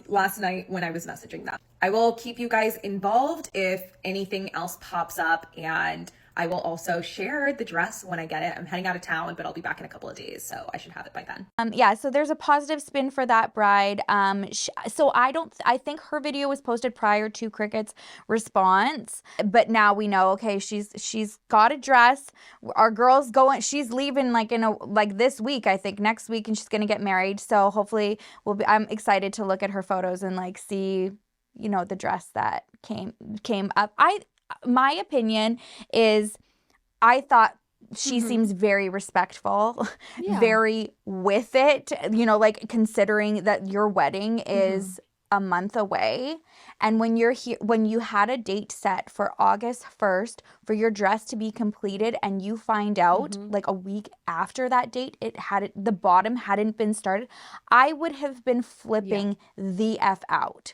last night when I was messaging them. I will keep you guys involved if anything else pops up, and I will also share the dress when I get it. I'm heading out of town, but I'll be back in a couple of days, so I should have it by then. So there's a positive spin for that bride. I think her video was posted prior to Cricut's response, but now we know, okay, she's got a dress. Our girl's she's leaving this week, I think next week, and she's going to get married. So hopefully I'm excited to look at her photos and see, the dress that came up. My opinion is I thought she seems very respectful, very with it, considering that your wedding is a month away. And when you had a date set for August 1st for your dress to be completed and you find out a week after that date, the bottom hadn't been started, I would have been flipping the F out.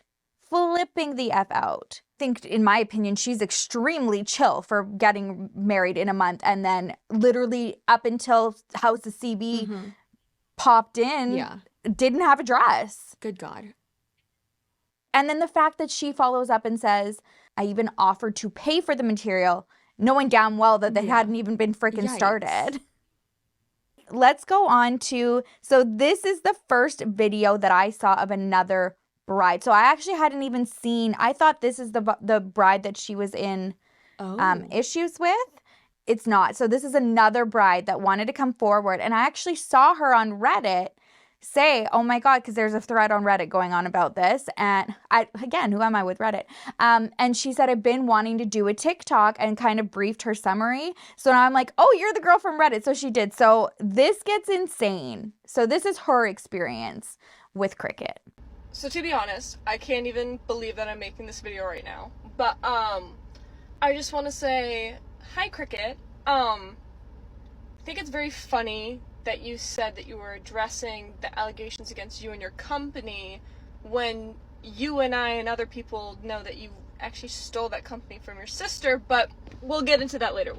Flipping the F out. I think, in my opinion, she's extremely chill for getting married in a month and then literally up until House of CB popped in, didn't have a dress. Good God. And then the fact that she follows up and says, I even offered to pay for the material, knowing damn well that they hadn't even been freaking started. Let's go on to, so this is the first video that I saw of another bride. So I actually hadn't even seen, I thought this is the bride that she was in issues with. It's not. So this is another bride that wanted to come forward, and I actually saw her on Reddit say, oh my God, because there's a thread on Reddit going on about this. And who am I with Reddit? And she said, I've been wanting to do a TikTok, and kind of briefed her summary. So now I'm like, oh, you're the girl from Reddit. So she did. So this gets insane. So this is her experience with Cricut. So to be honest, I can't even believe that I'm making this video right now. But I just want to say, hi Cricut. I think it's very funny that you said that you were addressing the allegations against you and your company when you and I and other people know that you actually stole that company from your sister, but we'll get into that later.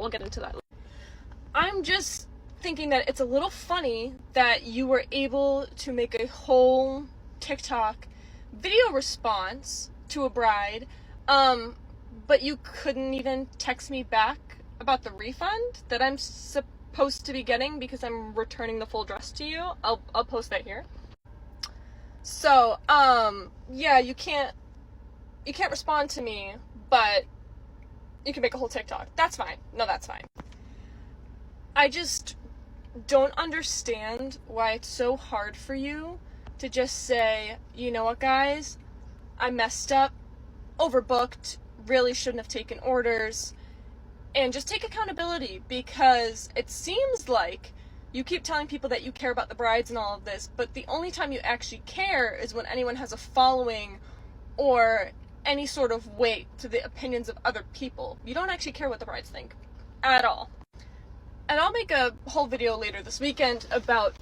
I'm just thinking that it's a little funny that you were able to make a whole TikTok video response to a bride, but you couldn't even text me back about the refund that I'm supposed to be getting because I'm returning the full dress to you. I'll post that here. So, yeah, you can't respond to me, but you can make a whole TikTok. That's fine. No, that's fine. I just don't understand why it's so hard for you to just say, you know what, guys, I messed up, overbooked, really shouldn't have taken orders, and just take accountability, because it seems like you keep telling people that you care about the brides and all of this, but the only time you actually care is when anyone has a following or any sort of weight to the opinions of other people. You don't actually care what the brides think at all. And I'll make a whole video later this weekend about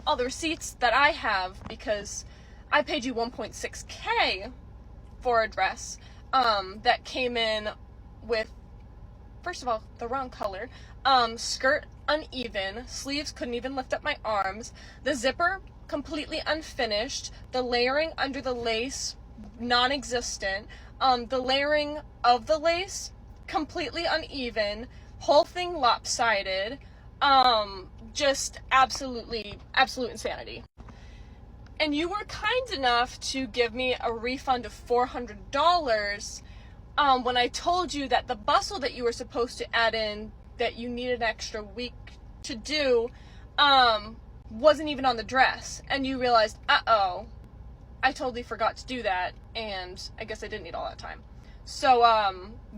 all the receipts that I have, because I paid you 1.6K for a dress that came in with, first of all, the wrong color, skirt uneven, sleeves couldn't even lift up my arms, the zipper completely unfinished, the layering under the lace non-existent, the layering of the lace completely uneven, whole thing lopsided, just absolute insanity. And you were kind enough to give me a refund of $400 when I told you that the bustle that you were supposed to add in that you needed an extra week to do wasn't even on the dress, and you realized, uh-oh, I totally forgot to do that, and I guess I didn't need all that time. So,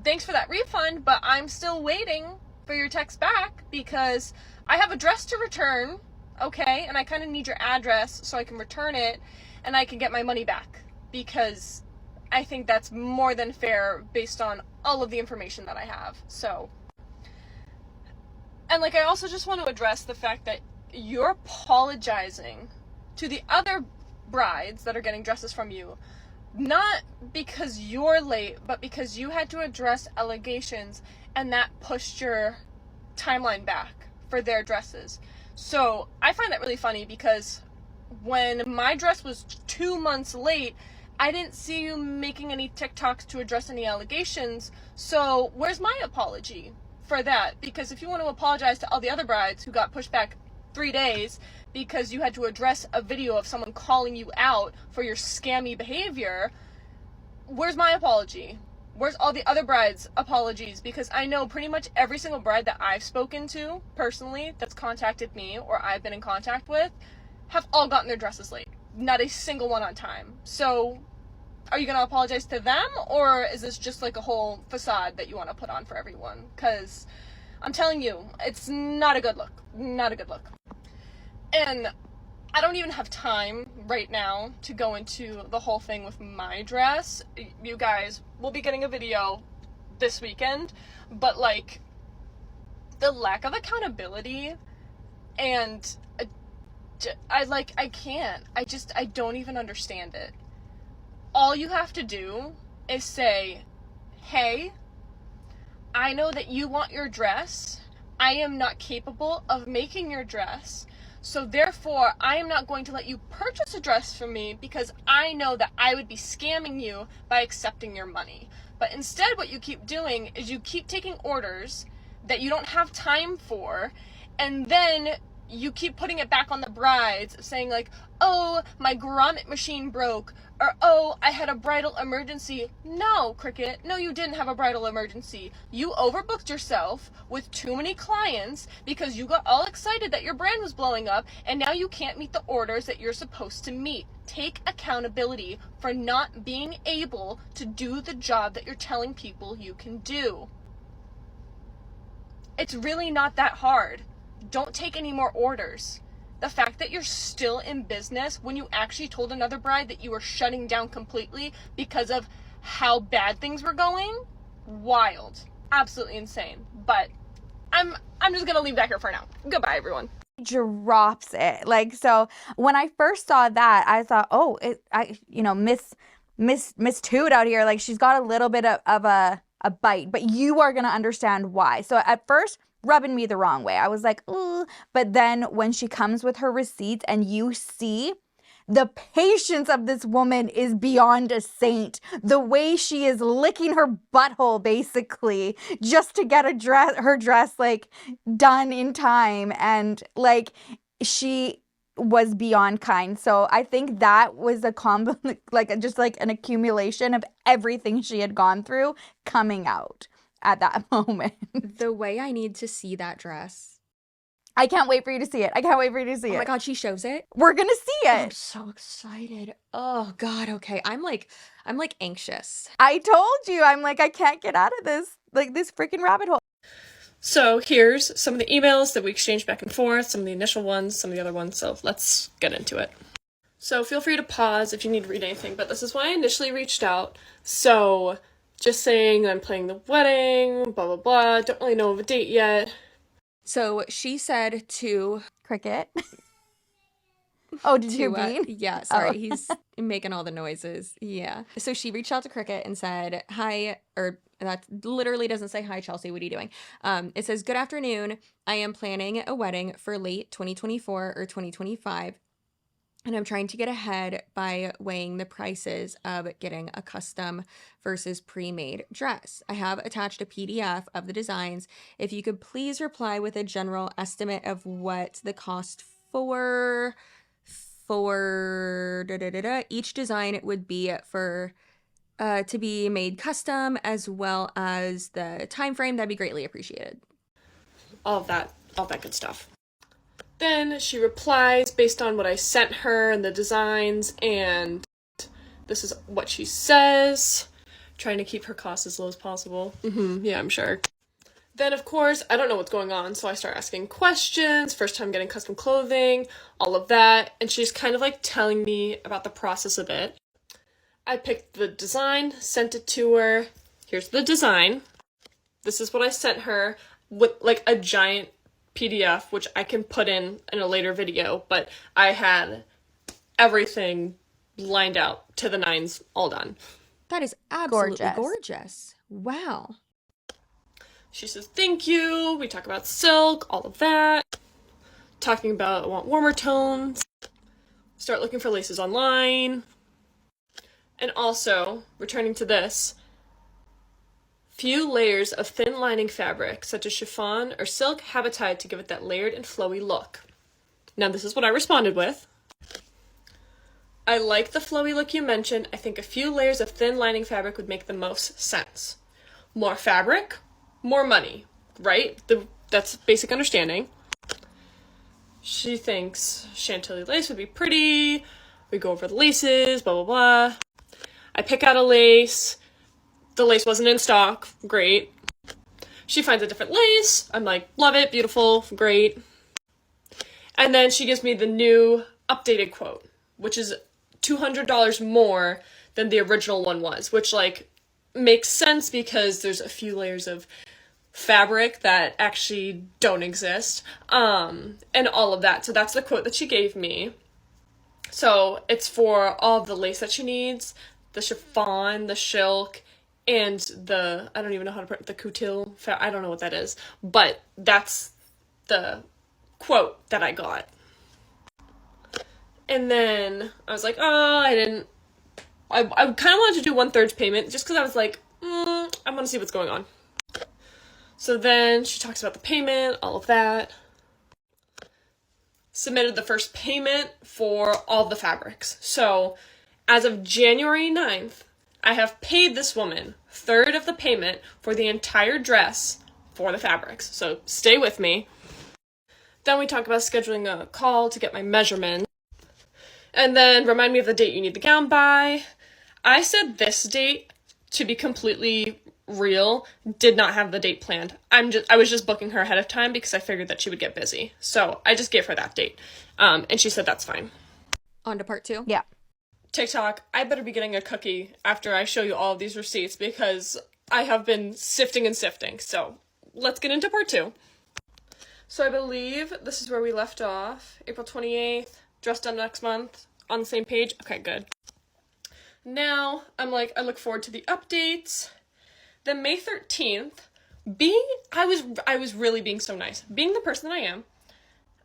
thanks for that refund, but I'm still waiting for your text back, because I have a dress to return, okay, and I kind of need your address so I can return it, and I can get my money back, because I think that's more than fair based on all of the information that I have. So, and I also just want to address the fact that you're apologizing to the other brides that are getting dresses from you, not because you're late, but because you had to address allegations, and that pushed your timeline back for their dresses. So I find that really funny, because when my dress was 2 months late, I didn't see you making any TikToks to address any allegations. So where's my apology for that? Because if you want to apologize to all the other brides who got pushed back 3 days because you had to address a video of someone calling you out for your scammy behavior, where's my apology? Where's all the other brides' apologies? Because I know pretty much every single bride that I've spoken to personally that's contacted me or I've been in contact with have all gotten their dresses late. Not a single one on time. So are you going to apologize to them, or is this just a whole facade that you want to put on for everyone? Because I'm telling you, it's not a good look. Not a good look. And I don't even have time right now to go into the whole thing with my dress. You guys will be getting a video this weekend, but the lack of accountability, and I can't. I don't even understand it. All you have to do is say, hey, I know that you want your dress. I am not capable of making your dress. So therefore, I am not going to let you purchase a dress from me, because I know that I would be scamming you by accepting your money. But instead, what you keep doing is you keep taking orders that you don't have time for, and then you keep putting it back on the brides, saying oh, my grommet machine broke, or oh, I had a bridal emergency. No, Cricket, no, you didn't have a bridal emergency. You overbooked yourself with too many clients because you got all excited that your brand was blowing up, and now you can't meet the orders that you're supposed to meet. Take accountability for not being able to do the job that you're telling people you can do. It's really not that hard. Don't take any more orders. The fact that you're still in business when you actually told another bride that you were shutting down completely because of how bad things were going, wild. Absolutely insane. But I'm just gonna leave that here for now. Goodbye, everyone. Drops it. So when I first saw that, I thought, oh, Miss Toot out here, she's got a little bit of a bite, but you are gonna understand why. So at first, rubbing me the wrong way. I was like, ooh. But then when she comes with her receipts and you see The patience of this woman is beyond a saint. The way she is licking her butthole, basically, just to get her dress, like, done in time. And, like, she was beyond kind. So I think that was a combo, like, just like an accumulation of everything she had gone through coming out at that moment. The way I need to see that dress. I can't wait for you to see it. I can't wait for you to see it. Oh my God, she shows it? We're gonna see it. I'm so excited. Oh God, okay. I'm like anxious. I told you, I'm like, I can't get out of this, like, this freaking rabbit hole. So here's some of the emails that we exchanged back and forth, some of the initial ones, some of the other ones, so let's get into it. So feel free to pause if you need to read anything, but this is why I initially reached out. So just saying that I'm planning the wedding, blah, blah, blah, don't really know of a date yet. So she said to Cricket. Oh, did you mean? Yeah, sorry. He's making all the noises. Yeah. So she reached out to Cricket and said, hi, or that literally doesn't say, hi, Chelsea, what are you doing? It says, good afternoon. I am planning a wedding for late 2024 or 2025. And I'm trying to get ahead by weighing the prices of getting a custom versus pre-made dress. I have attached a PDF of the designs. If you could please reply with a general estimate of what the cost for each design would be for to be made custom, as well as the time frame, that'd be greatly appreciated. All that good stuff. Then she replies based on what I sent her and the designs, and this is what she says. Trying to keep her costs as low as possible. Yeah, I'm sure. Then, of course, I don't know what's going on, so I start asking questions, first time getting custom clothing, all of that, and she's kind of like telling me about the process a bit. I picked the design, sent it to her. Here's the design. This is what I sent her with like a giant PDF, which I can put in a later video, but I had everything lined out to the nines, all done. That is absolutely gorgeous. Wow. She says, thank you. We talk about silk, all of that. Talking about I want warmer tones. Start looking for laces online. And also, returning to this, few layers of thin lining fabric, such as chiffon or silk habitat, to give it that layered and flowy look. Now, this is what I responded with. I like the flowy look you mentioned. I think a few layers of thin lining fabric would make the most sense. More fabric, more money, right? That's basic understanding. She thinks Chantilly lace would be pretty. We go over the laces, blah, blah, blah. I pick out a lace. The lace wasn't in stock. Great. She finds a different lace. I'm like, love it, beautiful, great. And then she gives me the new updated quote, which is $200 more than the original one was, which, like, makes sense because there's a few layers of fabric that actually don't exist, and all of that. So that's the quote that she gave me. So it's for all of the lace that she needs, the chiffon, the silk, and the, I don't even know how to put the coutil, I don't know what that is, but that's the quote that I got. And then I was like, oh, I kind of wanted to do 1/3 payment just because I was like, I want to see what's going on. So then she talks about the payment, all of that. Submitted the first payment for all the fabrics. So as of January 9th, I have paid this woman 1/3 of the payment for the entire dress for the fabrics. So stay with me. Then we talk about scheduling a call to get my measurements. And then remind me of the date you need the gown by. I said this date, to be completely real, did not have the date planned. I was just booking her ahead of time because I figured that she would get busy. So I just gave her that date. And she said that's fine. On to part 2? Yeah. TikTok, I better be getting a cookie after I show you all of these receipts because I have been sifting and sifting. So let's get into part 2. So I believe this is where we left off. April 28th, dress done next month, on the same page. Okay, good. Now, I'm like, I look forward to the updates. Then May 13th, I was really being so nice. Being the person that I am,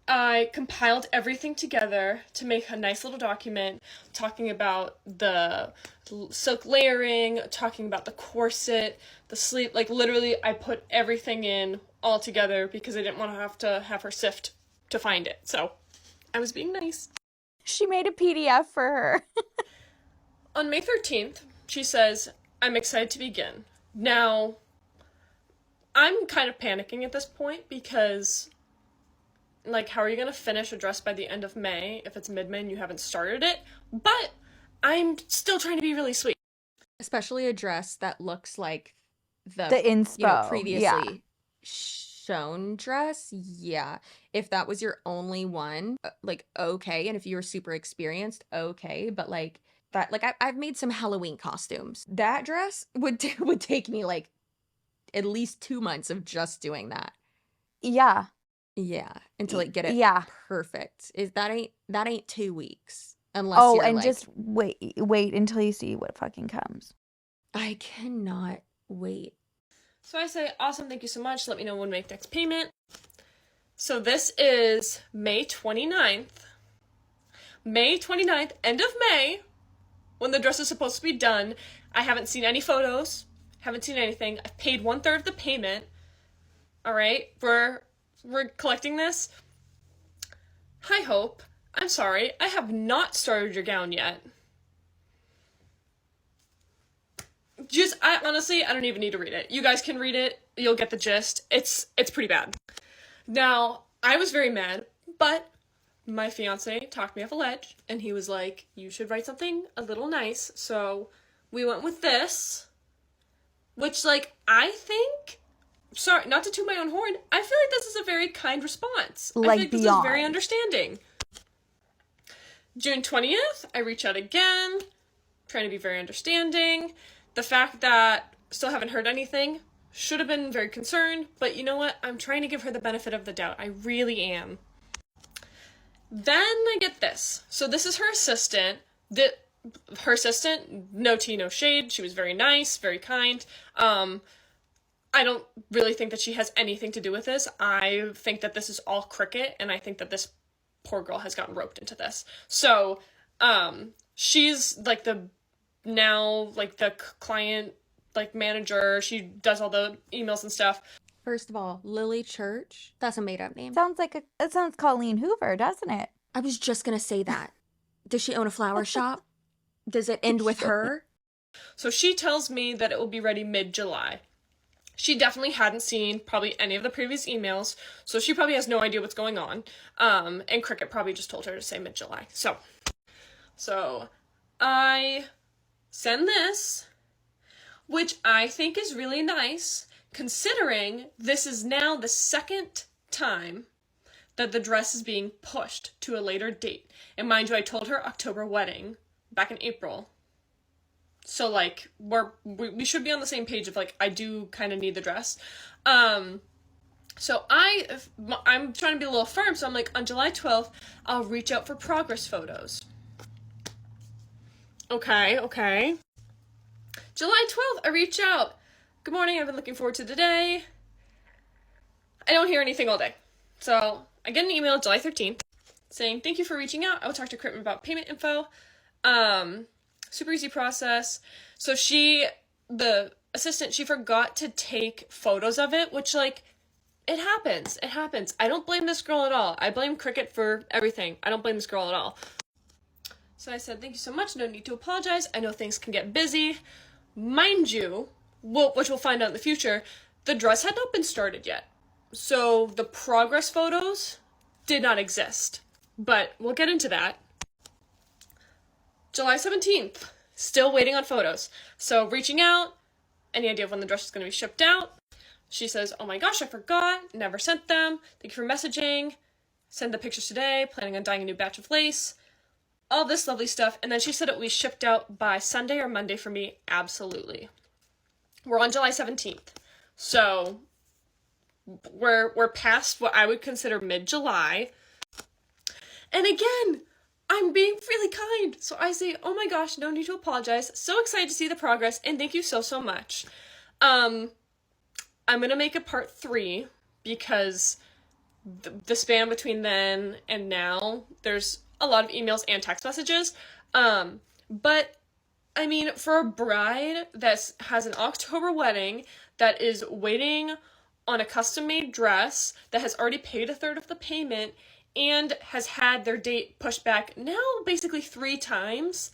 I compiled everything together to make a nice little document talking about the silk layering, talking about the corset, the sleeve. Like, literally, I put everything in all together because I didn't want to have her sift to find it. So I was being nice. She made a PDF for her. On May 13th, she says, "I'm excited to begin." Now, I'm kind of panicking at this point because, like, how are you going to finish a dress by the end of May if it's mid-May and you haven't started it? But I'm still trying to be really sweet. Especially a dress that looks like the inspo, previously shown dress. Yeah. If that was your only one, like, okay. And if you were super experienced, okay. But like that, like I've made some Halloween costumes. That dress would take me like at least 2 months of just doing that. Yeah. Yeah. Until like get it perfect. That ain't 2 weeks. Unless you're like, just wait until you see what fucking comes. I cannot wait. So I say, awesome, thank you so much. Let me know when to make next payment. So this is May 29th. May 29th, end of May, when the dress is supposed to be done. I haven't seen any photos, haven't seen anything. I've paid 1/3 of the payment. All right, we're collecting this. Hi, Hope. I'm sorry, I have not started your gown yet. I honestly don't even need to read it. You guys can read it. You'll get the gist. It's pretty bad. Now, I was very mad, but my fiance talked me off a ledge, and he was like, you should write something a little nice. So we went with this, which, like, I think, sorry, not to toot my own horn, I feel like this is a very kind response. Like, I think this beyond. is very understanding. June 20th, I reach out again, trying to be very understanding. The fact that still haven't heard anything, should have been very concerned, but you know what? I'm trying to give her the benefit of the doubt. I really am. Then I get this. So this is her assistant. Her assistant, no tea, no shade. She was very nice, very kind. I don't really think that she has anything to do with this. I think that this is all Cricket, and I think that this poor girl has gotten roped into this. So, she's like the client, like, manager. She does all the emails and stuff. First of all, Lily Church, that's a made-up name. It sounds Colleen Hoover, doesn't it? I was just gonna say that. Does she own a flower shop? Does it end with her? So she tells me that it will be ready mid-July. She definitely hadn't seen probably any of the previous emails, so she probably has no idea what's going on. And Cricket probably just told her to say mid-July. So I send this, which I think is really nice, considering this is now the second time that the dress is being pushed to a later date. And mind you, I told her October wedding back in April. So, like, we should be on the same page of, like, I do kind of need the dress. So I'm trying to be a little firm, so I'm like, on July 12th, I'll reach out for progress photos. Okay. July 12th, I reach out. Good morning, I've been looking forward to today. I don't hear anything all day. So I get an email July 13th saying, thank you for reaching out. I will talk to Crippen about payment info. Super easy process. So the assistant, she forgot to take photos of it, which, like, it happens. I don't blame this girl at all. I blame Cricket for everything. I don't blame this girl at all. So I said, thank you so much. No need to apologize. I know things can get busy. Mind you, which we'll find out in the future, the dress had not been started yet. So the progress photos did not exist. But we'll get into that. July 17th, still waiting on photos. So reaching out, any idea of when the dress is going to be shipped out? She says, oh my gosh, I forgot, never sent them. Thank you for messaging. Send the pictures today, planning on dyeing a new batch of lace. All this lovely stuff. And then she said it will be shipped out by Sunday or Monday for me. Absolutely. We're on July 17th. So we're past what I would consider mid-July. And again, I'm being really kind. So I say, oh my gosh, no need to apologize. So excited to see the progress, and thank you so much. I'm going to make a part 3 because the span between then and now, there's a lot of emails and text messages. But I mean, for a bride that has an October wedding, that is waiting on a custom-made dress, that has already paid a third of the payment, and has had their date pushed back now basically 3 times,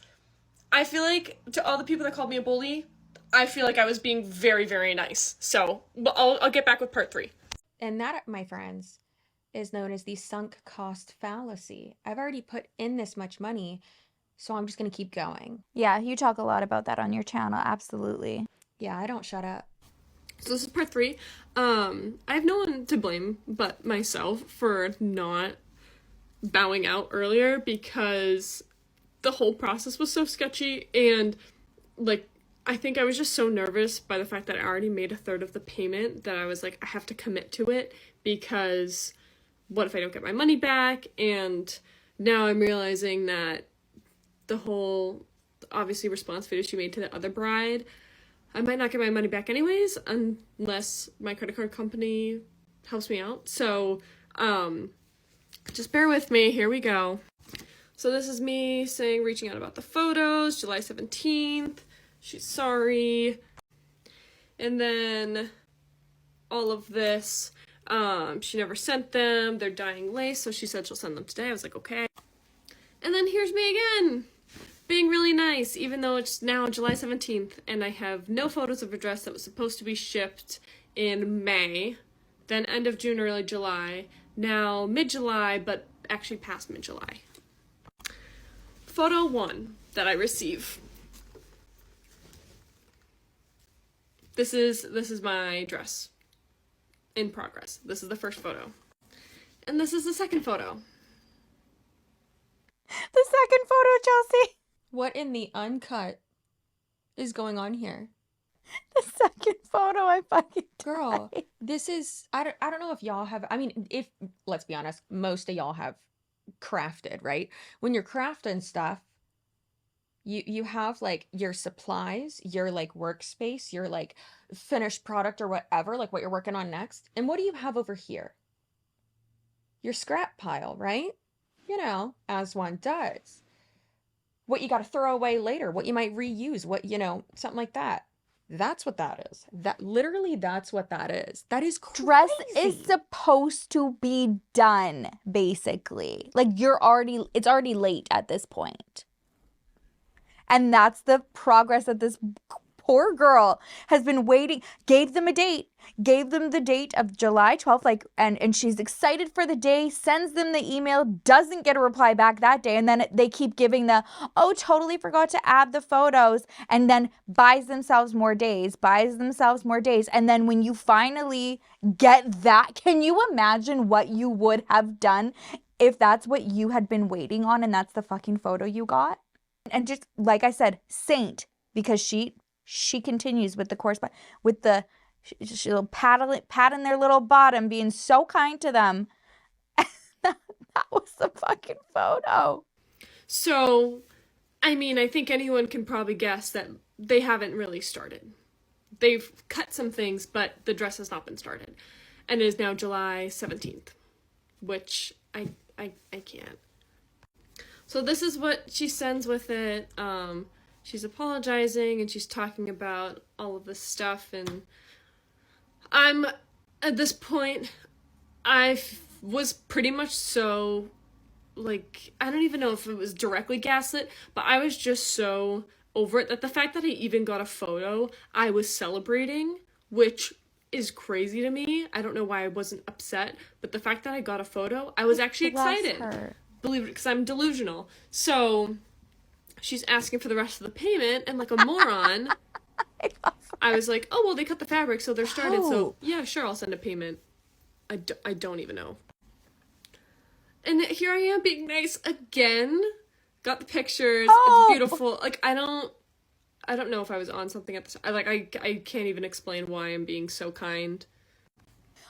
I feel like, to all the people that called me a bully, I feel like I was being very, very nice. So I'll get back with part 3. And that, my friends, is known as the sunk cost fallacy. I've already put in this much money, so I'm just going to keep going. Yeah, you talk a lot about that on your channel. Absolutely. Yeah, I don't shut up. So this is part 3. I have no one to blame but myself for not bowing out earlier, because the whole process was so sketchy, and like, I think I was just so nervous by the fact that I already made a third of the payment that I was like, I have to commit to it, because what if I don't get my money back? And now I'm realizing that the whole, obviously, response video she made to the other bride, I might not get my money back anyways, unless my credit card company helps me out. So, just bear with me. Here we go. So this is me saying, reaching out about the photos, July 17th. She's sorry. And then all of this, she never sent them. They're dying lace, so she said she'll send them today. I was like, okay. And then here's me again, being really nice, even though it's now July 17th, and I have no photos of a dress that was supposed to be shipped in May, then end of June, early July, now mid-July, but actually past mid-July. Photo 1 that I receive. This is my dress in progress. This is the first photo. And this is the second photo. The second photo, Chelsea. What in the uncut is going on here? The second photo, I fucking Girl, died. this is, I don't know if y'all have, I mean, if, let's be honest, most of y'all have crafted, right? When you're crafting stuff, you have like your supplies, your like workspace, your like finished product or whatever, like what you're working on next. And what do you have over here? Your scrap pile, right? You know, as one does. What you got to throw away later, what you might reuse, what, you know, something like that. That's what that is. That literally, that's what that is. That is crazy. Dress is supposed to be done, basically. Like, it's already late at this point. And that's the progress that this poor girl has been waiting, gave them the date of July 12th, like, and she's excited for the day, sends them the email, doesn't get a reply back that day, and then they keep giving totally forgot to add the photos, and then buys themselves more days, and then when you finally get that, can you imagine what you would have done if that's what you had been waiting on, and that's the fucking photo you got? And just, like I said, saint, because she continues with the correspondence, with she'll patting their little bottom, being so kind to them. that was the fucking photo. So, I mean, I think anyone can probably guess that they haven't really started. They've cut some things, but the dress has not been started. And it is now July 17th, which I can't. So this is what she sends with it. She's apologizing and she's talking about all of this stuff, and I'm, at this point, I was pretty much so, like, I don't even know if it was directly gaslit, but I was just so over it that the fact that I even got a photo, I was celebrating, which is crazy to me. I don't know why I wasn't upset, but the fact that I got a photo, I was actually excited. Her. Believe it, because I'm delusional. So she's asking for the rest of the payment, and like a moron, I was like, oh, well, they cut the fabric, so they're started, so yeah, sure, I'll send a payment. I don't even know. And here I am being nice again. Got the pictures. It's beautiful. Like, I don't know if I was on something at the time. I can't even explain why I'm being so kind.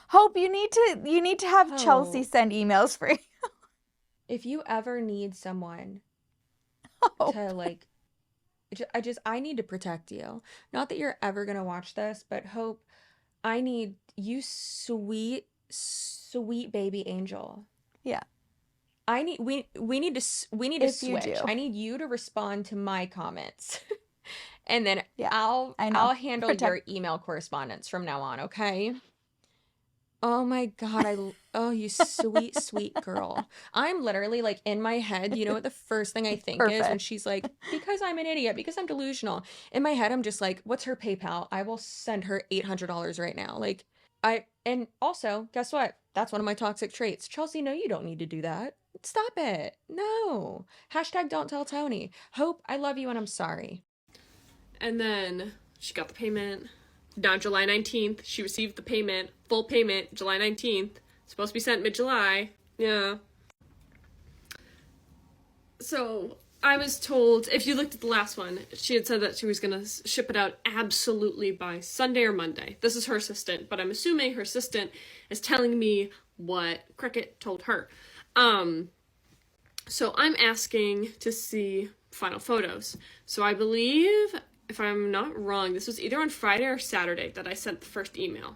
Hope, you need to have Chelsea send emails for you. If you ever need someone to, like, I need to protect you. Not that you're ever going to watch this, but Hope, I need you sweet, sweet baby angel. Yeah. We need to If switch. you do. I need you to respond to my comments. And then Yeah, I'll handle Protect- your email correspondence from now on, okay? Oh my God, oh, you sweet, sweet girl. I'm literally like in my head, you know what the first thing I think is when Perfect. she's like, because I'm an idiot, because I'm delusional. In my head, I'm just like, what's her PayPal? I will send her $800 right now. Like, and also, guess what? That's one of my toxic traits. Chelsea, no, you don't need to do that. Stop it. No. Hashtag don't tell Tony. Hope, I love you and I'm sorry. And then she got the payment. Now July 19th, she received the payment, full payment, July 19th. Supposed to be sent mid-July. Yeah. So I was told, if you looked at the last one, she had said that she was going to ship it out absolutely by Sunday or Monday. This is her assistant, but I'm assuming her assistant is telling me what Cricket told her. So I'm asking to see final photos. So I believe, if I'm not wrong, this was either on Friday or Saturday that I sent the first email.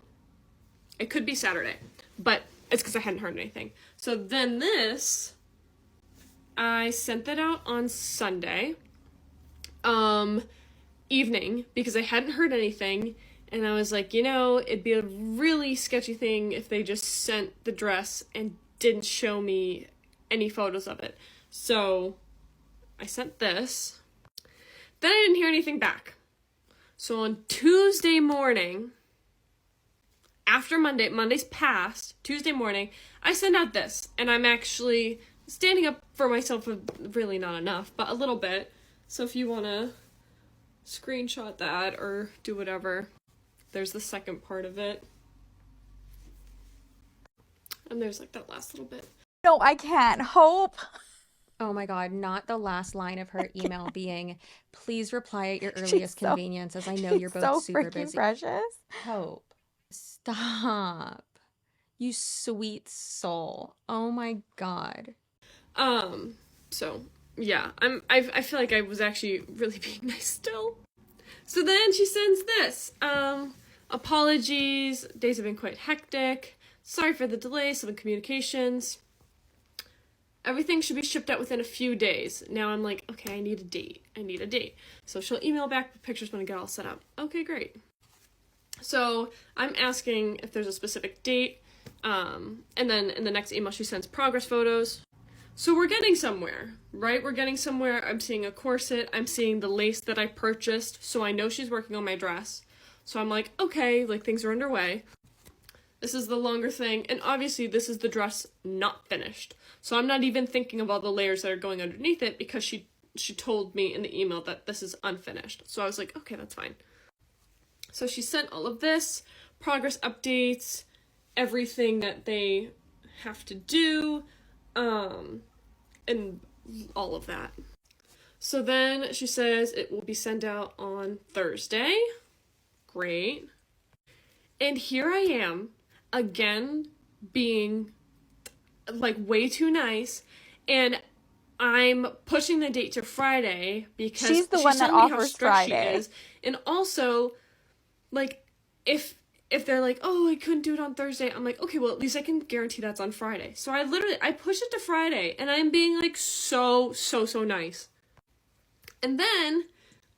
It could be Saturday, but it's because I hadn't heard anything. So then this, I sent that out on Sunday evening because I hadn't heard anything. And I was like, it'd be a really sketchy thing if they just sent the dress and didn't show me any photos of it. So I sent this. Then I didn't hear anything back. So on Tuesday morning, after Monday's passed, Tuesday morning, I send out this. And I'm actually standing up for myself, really not enough, but a little bit. So if you want to screenshot that or do whatever, there's the second part of it. And there's like that last little bit. No, I can't. Hope. Oh my God, not the last line of her email being, please reply at your earliest convenience, as I know you're both so super freaking busy. Precious. Hope. Stop. You sweet soul. Oh my God. So yeah, I feel like I was actually really being nice still. So then she sends this. Apologies, days have been quite hectic. Sorry for the delay, some communications. Everything should be shipped out within a few days. Now I'm like, okay, I need a date. So she'll email back with pictures when I get all set up. Okay, great. So I'm asking if there's a specific date. And then in the next email, she sends progress photos. So we're getting somewhere, right? We're getting somewhere. I'm seeing a corset. I'm seeing the lace that I purchased. So I know she's working on my dress. So I'm like, okay, like things are underway. This is the longer thing. And obviously this is the dress not finished. So I'm not even thinking of all the layers that are going underneath it because she told me in the email that this is unfinished. So I was like, okay, that's fine. So she sent all of this, progress updates, everything that they have to do, and all of that. So then she says it will be sent out on Thursday. Great. And here I am, again, being like way too nice, and I'm pushing the date to Friday because she's the one that offers Friday. She is. And also, like, if they're like, oh, I couldn't do it on Thursday, I'm like, okay, well, at least I can guarantee that's on Friday. So I push it to Friday, and I'm being like so nice. And then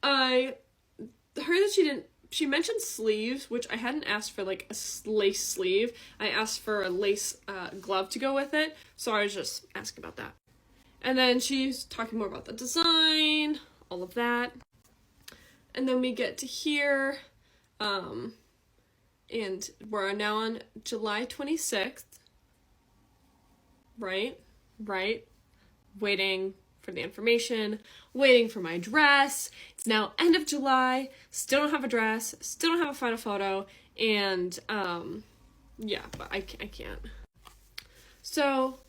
I heard that she mentioned sleeves, which I hadn't asked for, like, a lace sleeve. I asked for a lace glove to go with it, so I was just asking about that. And then she's talking more about the design, all of that. And then we get to here, and we're now on July 26th, right? Waiting for the information, waiting for my dress. It's now end of July, still don't have a dress, still don't have a final photo, and yeah, but I can't. So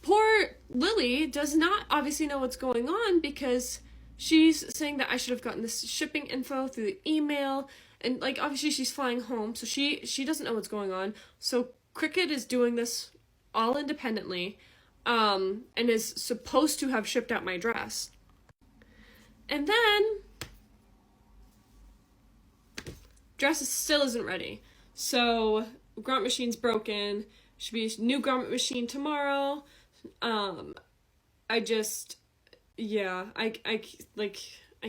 poor Lily does not obviously know what's going on because she's saying that I should have gotten this shipping info through the email, and like obviously she's flying home, so she doesn't know what's going on. So Cricket is doing this all independently. And is supposed to have shipped out my dress. And then dress still isn't ready. So grommet machine's broken. Should be a new grommet machine tomorrow. I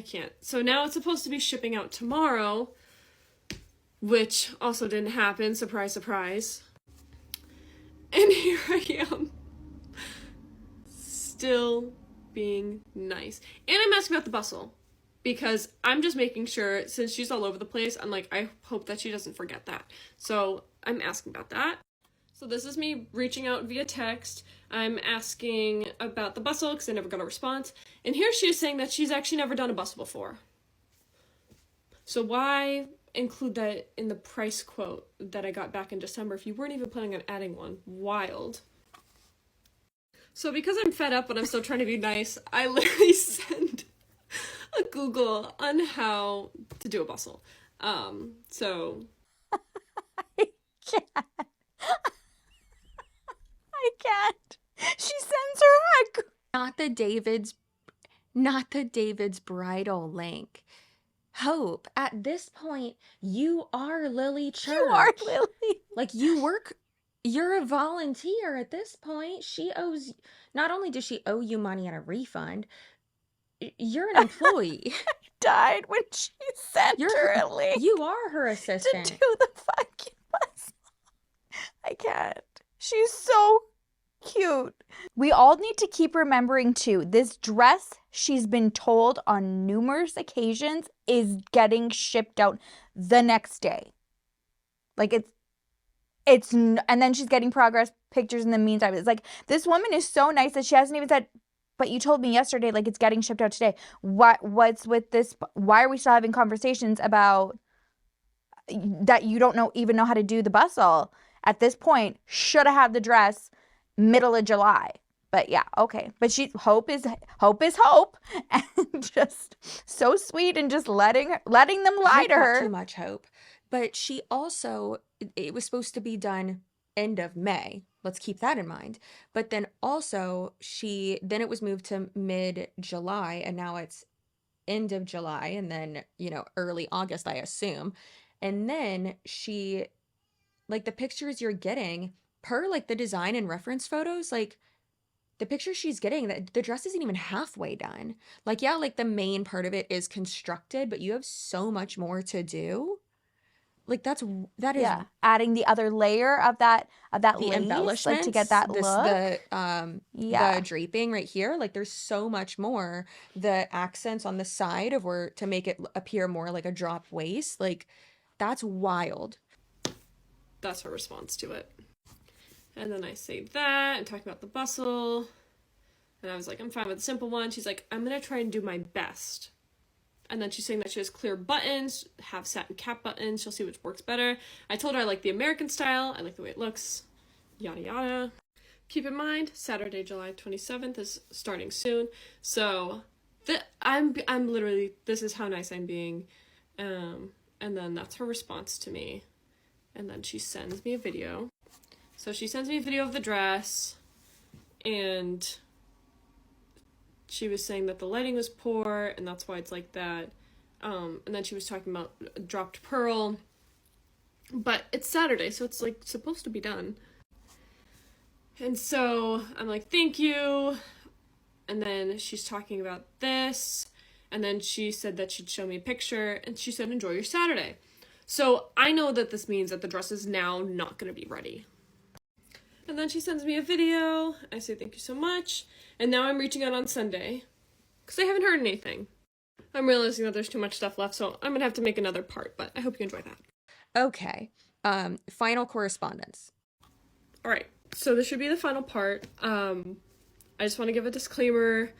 can't. So now it's supposed to be shipping out tomorrow, which also didn't happen. Surprise, surprise. And here I am, still being nice. And I'm asking about the bustle, because I'm just making sure, since she's all over the place, I'm like, I hope that she doesn't forget that. So I'm asking about that. So this is me reaching out via text. I'm asking about the bustle because I never got a response. And here she is saying that she's actually never done a bustle before. So why include that in the price quote that I got back in December if you weren't even planning on adding one? Wild. So because I'm fed up but I'm still trying to be nice, I literally send a Google on how to do a bustle. So I can't. I can't. She sends her Not the David's bridal link. Hope, at this point, you are Lily Church. You are Lily. Like, you're a volunteer at this point. Not only does she owe you money and a refund, you're an employee. Died when she sent her a link. You are her assistant. To do the fucking bustle. I can't. She's so cute. We all need to keep remembering too, this dress, she's been told on numerous occasions, is getting shipped out the next day. Like and then she's getting progress pictures in the meantime. It's like, this woman is so nice that she hasn't even said, but you told me yesterday, like, it's getting shipped out today. What's with this? Why are we still having conversations about that you don't even know how to do the bustle? At this point, should have had the dress middle of July. But yeah, okay. But hope is hope, and just so sweet, and just letting them lie to her. Too much hope. But she also, it was supposed to be done end of May. Let's keep that in mind. But then also then it was moved to mid-July, and now it's end of July, and then, early August, I assume. And then like, the pictures you're getting, per, like, the design and reference photos, like, the pictures she's getting, the dress isn't even halfway done. Like, yeah, like, the main part of it is constructed, but you have so much more to do. Like, that is adding the other layer of that the lace, embellishments, like, to get that look. The draping right here, like, there's so much more. The accents on the side to make it appear more like a drop waist, like, that's wild. That's her response to it. And then I say that, and talking about the bustle, and I was like, I'm fine with the simple one. She's like, I'm gonna try and do my best. And then she's saying that she has clear buttons, have satin cap buttons, she'll see which works better. I told her I like the American style, I like the way it looks, yada yada. Keep in mind, Saturday, July 27th is starting soon, so I'm literally, this is how nice I'm being. And then that's her response to me. And then she sends me a video. So she sends me a video of the dress, and she was saying that the lighting was poor, and that's why it's like that. And then she was talking about dropped pearl. But it's Saturday, so it's, like, supposed to be done. And so I'm like, thank you. And then she's talking about this. And then she said that she'd show me a picture, and she said, enjoy your Saturday. So I know that this means that the dress is now not going to be ready. And then she sends me a video. I say thank you so much. And now I'm reaching out on Sunday because I haven't heard anything. I'm realizing that there's too much stuff left, so I'm going to have to make another part, but I hope you enjoy that. Okay. Final correspondence. All right. So this should be the final part. I just want to give a disclaimer.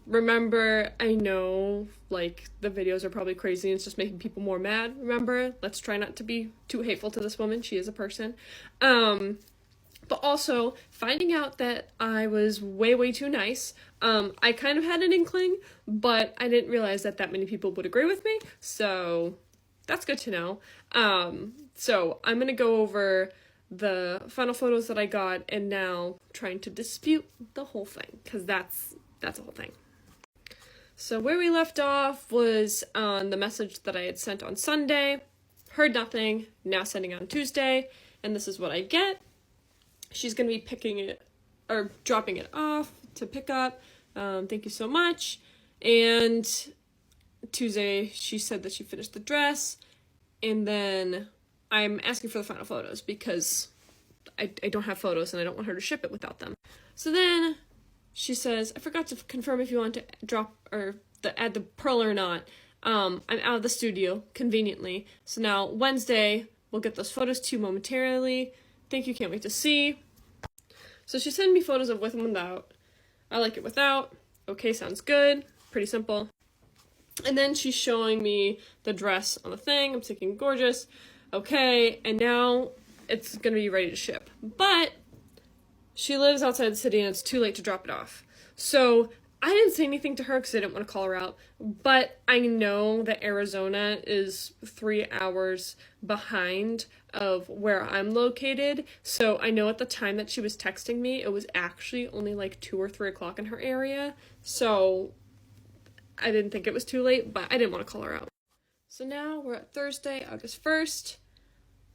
Remember, I know, like, the videos are probably crazy and it's just making people more mad. Remember, let's try not to be too hateful to this woman. She is a person. But also, finding out that I was way, way too nice, I kind of had an inkling, but I didn't realize that many people would agree with me, so that's good to know. So I'm going to go over the final photos that I got, and now trying to dispute the whole thing, because that's a whole thing. So where we left off was on the message that I had sent on Sunday. Heard nothing. Now sending on Tuesday, and this is what I get. She's going to be picking it or dropping it off to pick up. Thank you so much. And Tuesday, she said that she finished the dress, and then I'm asking for the final photos because I don't have photos and I don't want her to ship it without them. So then she says, I forgot to confirm if you want to drop or add the pearl or not. I'm out of the studio, conveniently. So now Wednesday, we'll get those photos to you momentarily. Thank you, can't wait to see. So she sent me photos of with and without. I like it without. Okay, sounds good. Pretty simple. And then she's showing me the dress on the thing. I'm thinking, gorgeous. Okay, and now it's going to be ready to ship. But she lives outside the city and it's too late to drop it off. So I didn't say anything to her because I didn't want to call her out. But I know that Arizona is 3 hours behind of where I'm located. So I know at the time that she was texting me, it was actually only like 2 or 3 o'clock in her area. So I didn't think it was too late, but I didn't want to call her out. So now we're at Thursday, August 1st.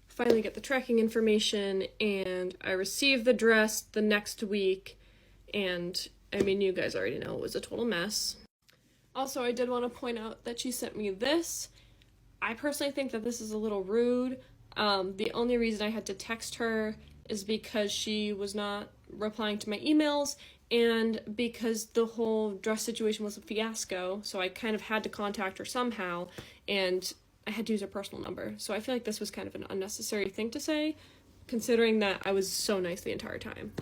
Finally get the tracking information, and I received the dress the next week, and I mean, you guys already know it was a total mess. Also, I did want to point out that she sent me this. I personally think that this is a little rude. The only reason I had to text her is because she was not replying to my emails, and because the whole dress situation was a fiasco, so I kind of had to contact her somehow, and I had to use her personal number. So I feel like this was kind of an unnecessary thing to say, considering that I was so nice the entire time.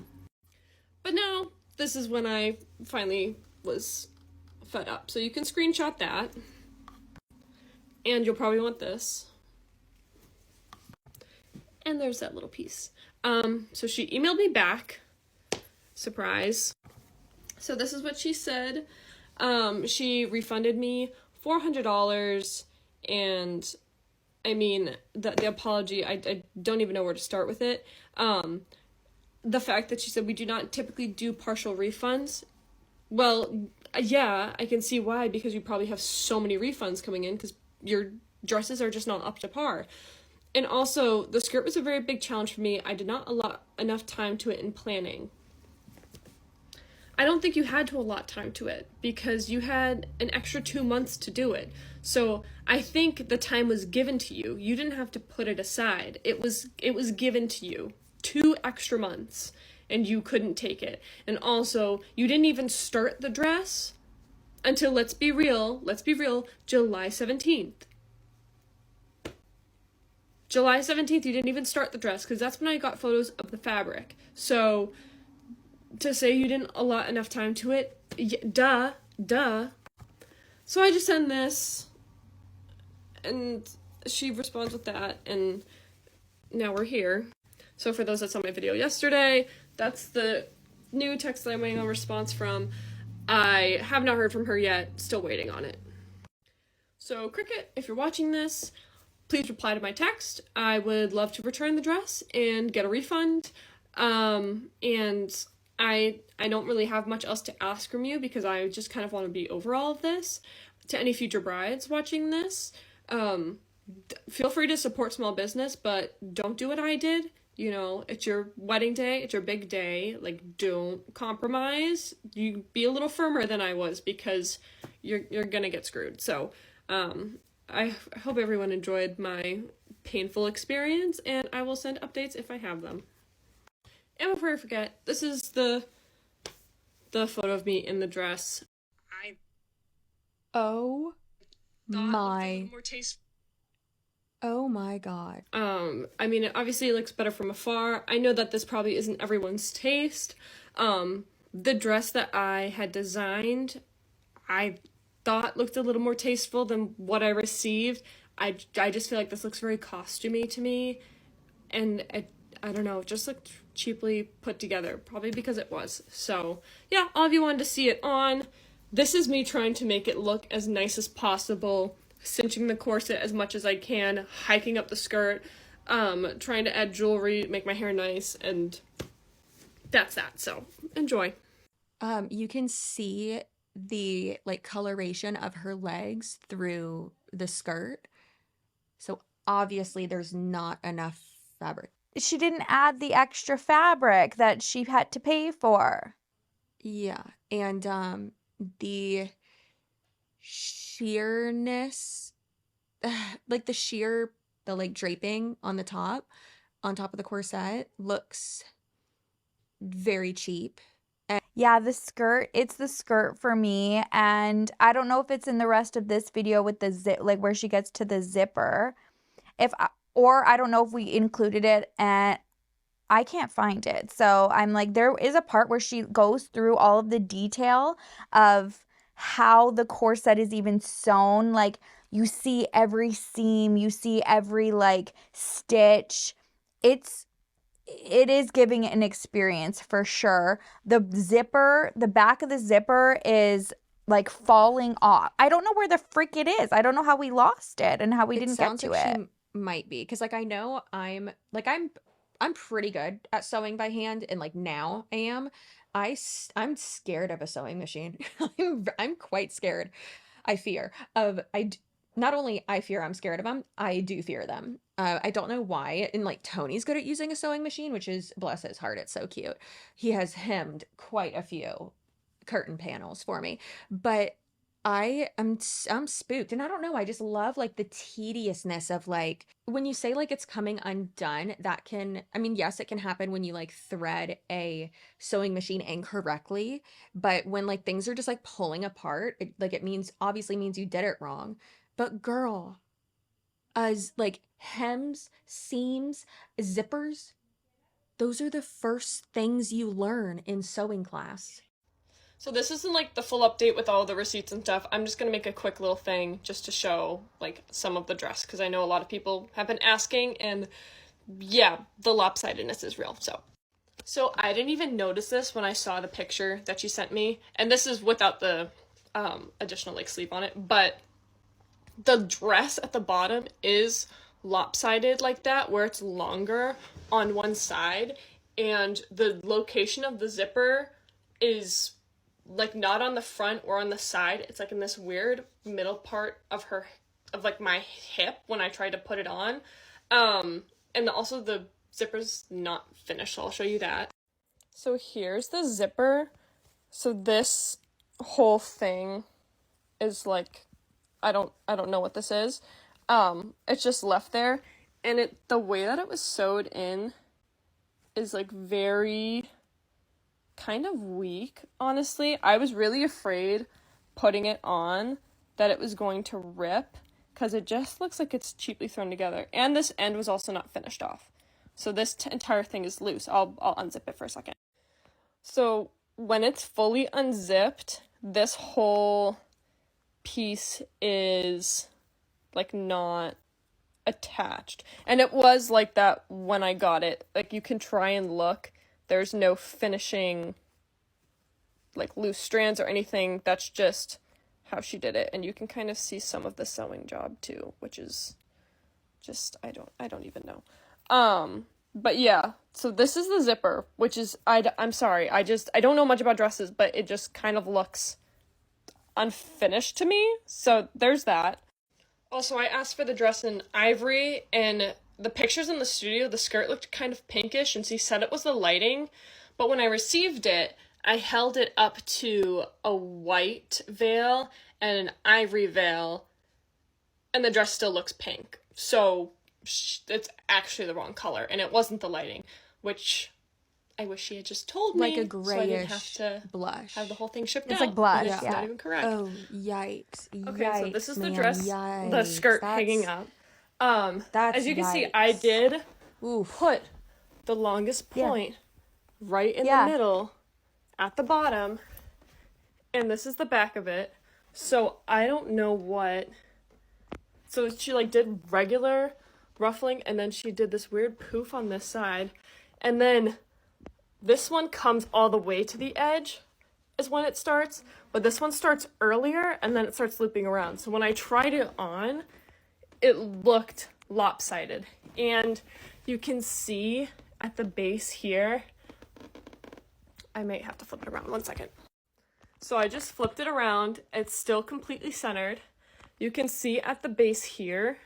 But now, this is when I finally was fed up. So you can screenshot that, and you'll probably want this. And there's that little piece. So she emailed me back. Surprise. So this is what she said. She refunded me $400, and I mean, the apology, I don't even know where to start with it. The fact that she said we do not typically do partial refunds. Well, yeah, I can see why, because you probably have so many refunds coming in because your dresses are just not up to par. And also, the skirt was a very big challenge for me. I did not allot enough time to it in planning. I don't think you had to allot time to it because you had an extra 2 months to do it. So I think the time was given to you. You didn't have to put it aside. It was given to you. 2 extra months, and you couldn't take it. And also, you didn't even start the dress until, let's be real, July 17th. July 17th, you didn't even start the dress, because that's when I got photos of the fabric. So to say you didn't allot enough time to it, duh. So I just send this, and she responds with that, and now we're here. So for those that saw my video yesterday, that's the new text that I'm waiting on a response from. I have not heard from her yet, still waiting on it. So Cricket, if you're watching this, please reply to my text. I would love to return the dress and get a refund. And I don't really have much else to ask from you because I just kind of want to be over all of this. To any future brides watching this, feel free to support small business, but don't do what I did. You know, it's your wedding day, it's your big day. Like, don't compromise. You be a little firmer than I was because you're gonna get screwed. So, I hope everyone enjoyed my painful experience, and I will send updates if I have them. And before I forget, this is the photo of me in the dress. Oh my god. I mean, it obviously looks better from afar. I know that this probably isn't everyone's taste. The dress that I had designed, I thought looked a little more tasteful than what I received. I just feel like this looks very costumey to me, and I don't know, it just looked cheaply put together, probably because it was. So yeah, all of you wanted to see it on. This is me trying to make it look as nice as possible, cinching the corset as much as I can, hiking up the skirt, trying to add jewelry, make my hair nice, and that's that. So enjoy. You can see the coloration of her legs through the skirt. So obviously there's not enough fabric. She didn't add the extra fabric that she had to pay for. Yeah, and the sheerness, like the like draping on top of the corset looks very cheap. Yeah, it's the skirt for me, and I don't know if it's in the rest of this video with the zip, like where she gets to the zipper. Or I don't know if we included it, and I can't find it. So I'm like, there is a part where she goes through all of the detail of how the corset is even sewn. Like, you see every seam, you see every like stitch. It is giving an experience for sure. The back of the zipper is like falling off. I don't know where the frick it is. I don't know how we lost it and how we didn't get to it. She might be, because like I know I'm pretty good at sewing by hand, and like now I am. I'm scared of a sewing machine. I'm quite scared. I fear of not only I fear I'm scared of them, I do fear them. I don't know why. And like Tony's good at using a sewing machine, which is, bless his heart, it's so cute. He has hemmed quite a few curtain panels for me, but I'm spooked, and I don't know, I just love like the tediousness of like when you say like it's coming undone. That can, I mean, yes, it can happen when you like thread a sewing machine incorrectly, but when like things are just like pulling apart, it means, obviously means you did it wrong. But girl, as like hems, seams, zippers, those are the first things you learn in sewing class. So this isn't like the full update with all the receipts and stuff. I'm just going to make a quick little thing just to show like some of the dress, because I know a lot of people have been asking, and yeah, the lopsidedness is real. So I didn't even notice this when I saw the picture that she sent me, and this is without the additional like sleeve on it, but the dress at the bottom is lopsided like that, where it's longer on one side, and the location of the zipper is like not on the front or on the side. It's like in this weird middle part of like my hip when I tried to put it on. And also the zipper's not finished, so I'll show you that. So here's the zipper. So this whole thing is like, I don't know what this is. It's just left there, and the way that it was sewed in is like very kind of weak, honestly. I was really afraid putting it on that it was going to rip, because it just looks like it's cheaply thrown together, and this end was also not finished off. So this entire thing is loose. I'll unzip it for a second. So when it's fully unzipped, this whole piece is like not attached, and it was like that when I got it. Like, you can try and look, there's no finishing like loose strands or anything. That's just how she did it, and you can kind of see some of the sewing job too, which is just I don't even know. But yeah, so this is the zipper, which is I'm sorry, I don't know much about dresses, but it just kind of looks unfinished to me. So there's that. Also, I asked for the dress in ivory, and the pictures in the studio, the skirt looked kind of pinkish, and she said it was the lighting. But when I received it, I held it up to a white veil and an ivory veil, and the dress still looks pink. So it's actually the wrong color, and it wasn't the lighting, which I wish she had just told me. Like a grayish so I didn't have to blush. have the whole thing shipped out. It's like blush, It's not even correct. Oh, yikes. Okay, so this is the man, dress, yikes. the skirt hanging up. As you can see, I did put the longest point right in the middle at the bottom, and this is the back of it. So I don't know what. So she like did regular ruffling, and then she did this weird poof on this side, and then this one comes all the way to the edge is when it starts, but this one starts earlier, and then it starts looping around. So when I tried it on, it looked lopsided, and you can see at the base here, I might have to flip it around 1 second. So I just flipped it around. It's still completely centered. You can see at the base here,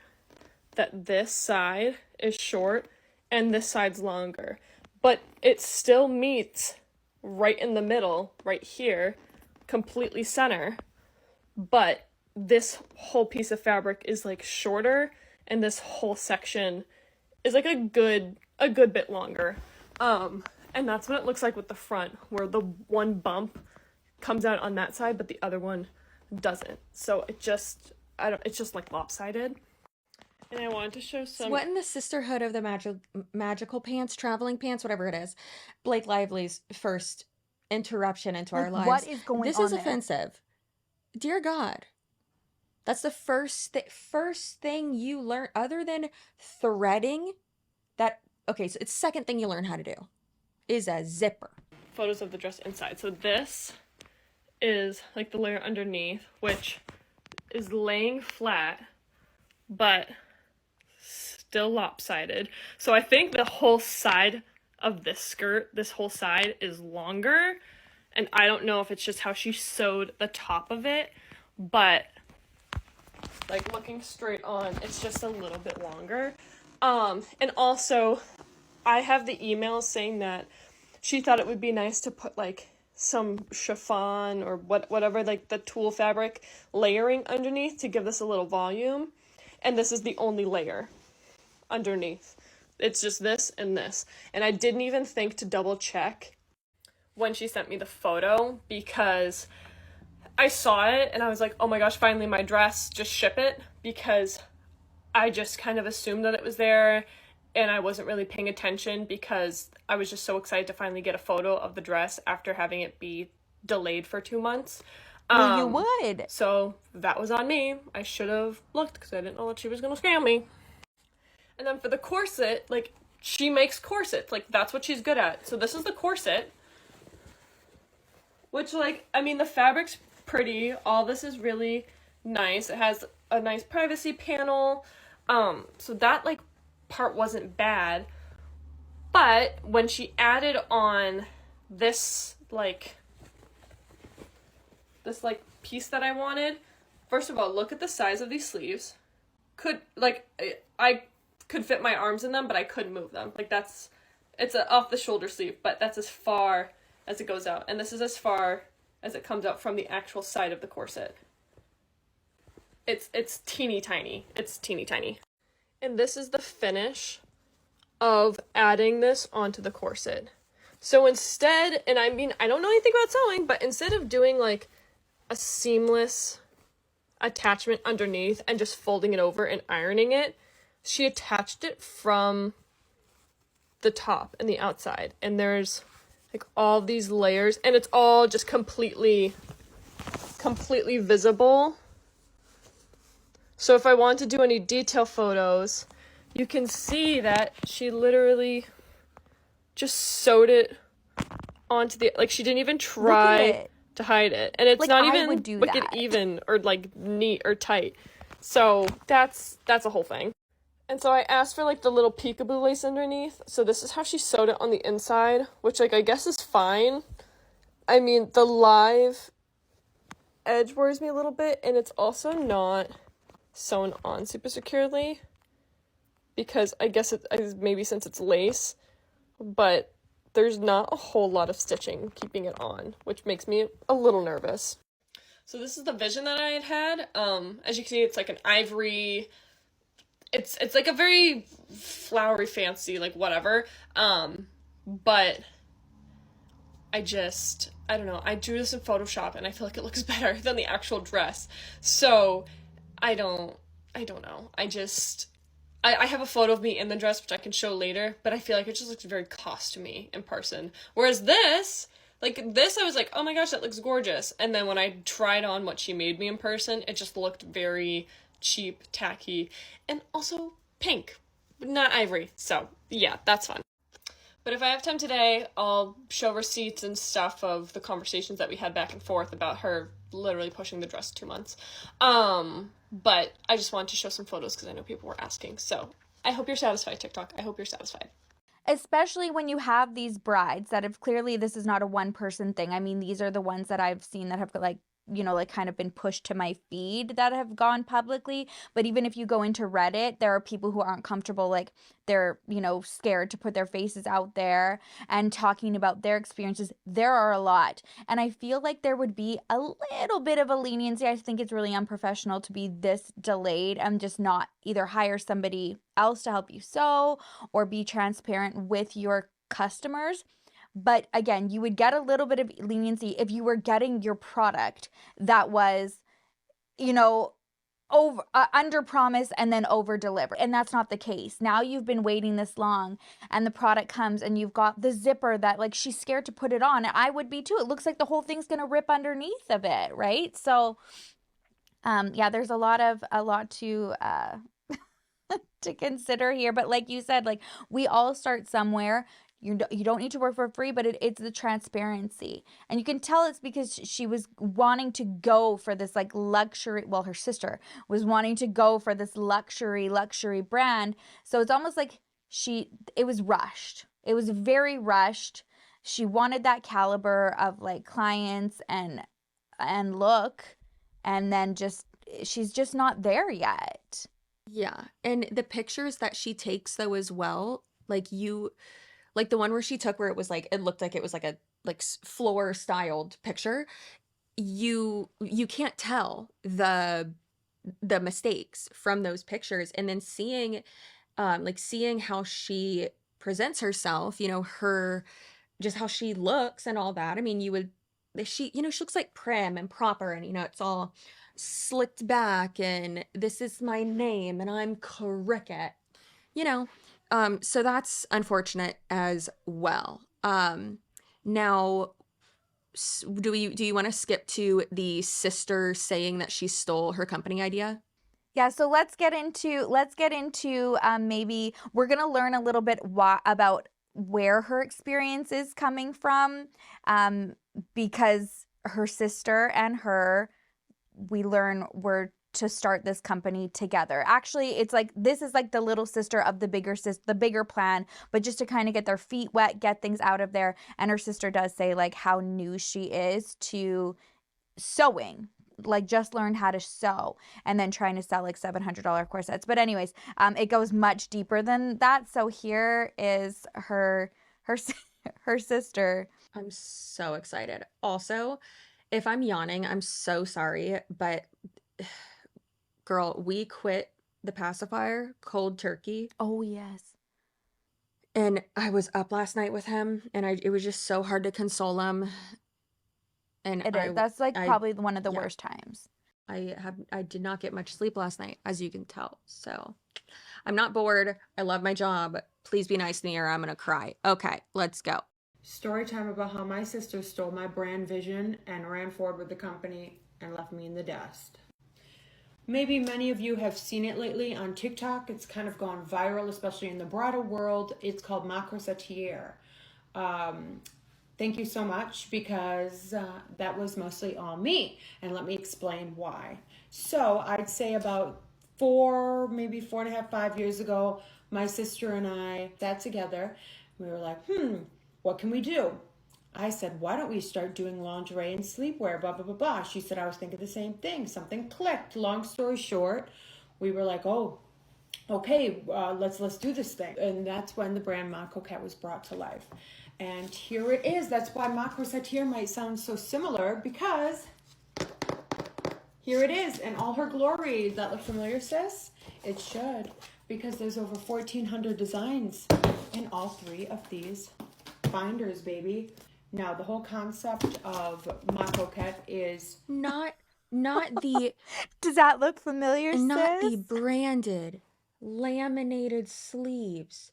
that this side is short and this side's longer, but it still meets right in the middle, right here, completely center, but this whole piece of fabric is like shorter and this whole section is like a good bit longer. And that's what it looks like with the front, where the one bump comes out on that side, but the other one doesn't. So it's just like lopsided. And I wanted to show some. What in the sisterhood of the magical pants, traveling pants, whatever it is, Blake Lively's first interruption into our lives. What is going on? This is offensive. Dear God. That's the first thing you learn, other than threading. Okay, so it's second thing you learn how to do is a zipper. Photos of the dress inside. So this is like the layer underneath, which is laying flat, but still lopsided. So I think the whole side of this skirt, this whole side is longer, and I don't know if it's just how she sewed the top of it, but like looking straight on, it's just a little bit longer. And also I have the email saying that she thought it would be nice to put like some chiffon or whatever, like the tulle fabric layering underneath to give this a little volume. And this is the only layer underneath. It's just this and this. And I didn't even think to double check when she sent me the photo, because I saw it and I was like, oh my gosh, finally my dress, just ship it, because I just kind of assumed that it was there and I wasn't really paying attention because I was just so excited to finally get a photo of the dress after having it be delayed for 2 months. Well, you would. So that was on me. I should have looked because I didn't know that she was going to scam me. And then for the corset, like, she makes corsets. Like, that's what she's good at. So this is the corset, which, like, I mean, the fabric's pretty. All this is really nice. It has a nice privacy panel. So that, like, part wasn't bad. But when she added on this piece that I wanted, first of all, look at the size of these sleeves. I could fit my arms in them, but I couldn't move them. Like, it's an off the shoulder sleeve, but that's as far as it goes out. And this is as far as it comes out from the actual side of the corset. It's teeny tiny. It's teeny tiny. And this is the finish of adding this onto the corset. So instead, and I mean, I don't know anything about sewing, but instead of doing like a seamless attachment underneath and just folding it over and ironing it, she attached it from the top and the outside. And there's like all these layers, and it's all just completely visible. So if I want to do any detail photos, you can see that she literally just sewed it onto the, like, she didn't even try to hide it. And it's like, not even wicked even or like neat or tight. So that's a whole thing. And so I asked for like the little peekaboo lace underneath. So this is how she sewed it on the inside, which like I guess is fine. I mean, the live edge worries me a little bit, and it's also not sewn on super securely because I guess maybe since it's lace, but there's not a whole lot of stitching keeping it on, which makes me a little nervous. So this is the vision that I had. As you can see, it's like an ivory. It's like a very flowery, fancy, like whatever. But I don't know. I drew this in Photoshop and I feel like it looks better than the actual dress. So I don't know. I have a photo of me in the dress, which I can show later, but I feel like it just looks very costumey in person. Whereas this, I was like, oh my gosh, that looks gorgeous. And then when I tried on what she made me in person, it just looked very cheap, tacky, and also pink, not ivory. So yeah, that's fun. But if I have time today, I'll show receipts and stuff of the conversations that we had back and forth about her literally pushing the dress 2 months. But I just wanted to show some photos because I know people were asking. So I hope you're satisfied, TikTok. I hope you're satisfied. Especially when you have these brides that have clearly, this is not a one-person thing. I mean, these are the ones that I've seen that have like like kind of been pushed to my feed that have gone publicly. But even if you go into Reddit, there are people who aren't comfortable, like they're, scared to put their faces out there and talking about their experiences. There are a lot. And I feel like there would be a little bit of a leniency. I think it's really unprofessional to be this delayed and just not either hire somebody else to help you sew or be transparent with your customers. But again, you would get a little bit of leniency if you were getting your product that was, over under promise and then over deliver. And that's not the case. Now you've been waiting this long and the product comes and you've got the zipper that like she's scared to put it on. And I would be too. It looks like the whole thing's going to rip underneath of it, right? So there's a lot to to consider here. But like you said, like we all start somewhere. You don't need to work for free, but it's the transparency. And you can tell it's because she was wanting to go for this like luxury. Well, her sister was wanting to go for this luxury brand. So it's almost like it was rushed. It was very rushed. She wanted that caliber of like clients and look, and then she's just not there yet. Yeah. And the pictures that she takes though as well, like the one where she took where it was like, it looked like it was like a floor styled picture. You can't tell the mistakes from those pictures. And then seeing how she presents herself, just how she looks and all that. I mean, she looks like prim and proper and, it's all slicked back and this is my name and I'm Cricket, so that's unfortunate as well. Now, do you want to skip to the sister saying that she stole her company idea? Yeah, so let's get into maybe we're going to learn a little bit about where her experience is coming from, because her sister and her, we learn, were to start this company together. Actually, it's like this is like the little sister of the bigger plan, but just to kind of get their feet wet, get things out of there. And her sister does say like how new she is to sewing, like just learned how to sew and then trying to sell like $700 corsets. But anyways, it goes much deeper than that. So here is her sister. I'm so excited. Also, if I'm yawning, I'm so sorry, but girl, we quit the pacifier cold turkey. Oh, yes. And I was up last night with him, and it was just so hard to console him. And it is. That's like probably one of the worst times. I did not get much sleep last night, as you can tell. So I'm not bored. I love my job. Please be nice to me or I'm going to cry. Okay, let's go. Story time about how my sister stole my brand vision and ran forward with the company and left me in the dust. Maybe many of you have seen it lately on TikTok. It's kind of gone viral, especially in the bridal world. It's called Macrosetier. Thank you so much, because that was mostly all me. And let me explain why. So I'd say about 4.5, 5 years ago, my sister and I sat together. We were like, what can we do? I said, why don't we start doing lingerie and sleepwear, blah, blah, blah, blah. She said, I was thinking the same thing. Something clicked. Long story short, we were like, oh, okay, let's do this thing. And that's when the brand Ma Coquette was brought to life. And here it is. That's why Macrosetier might sound so similar, because here it is in all her glory. Does that look familiar, sis? It should, because there's over 1,400 designs in all 3 of these binders, baby. Now, the whole concept of Ma Coquette is not the... Does that look familiar, sis? Not the branded, laminated sleeves,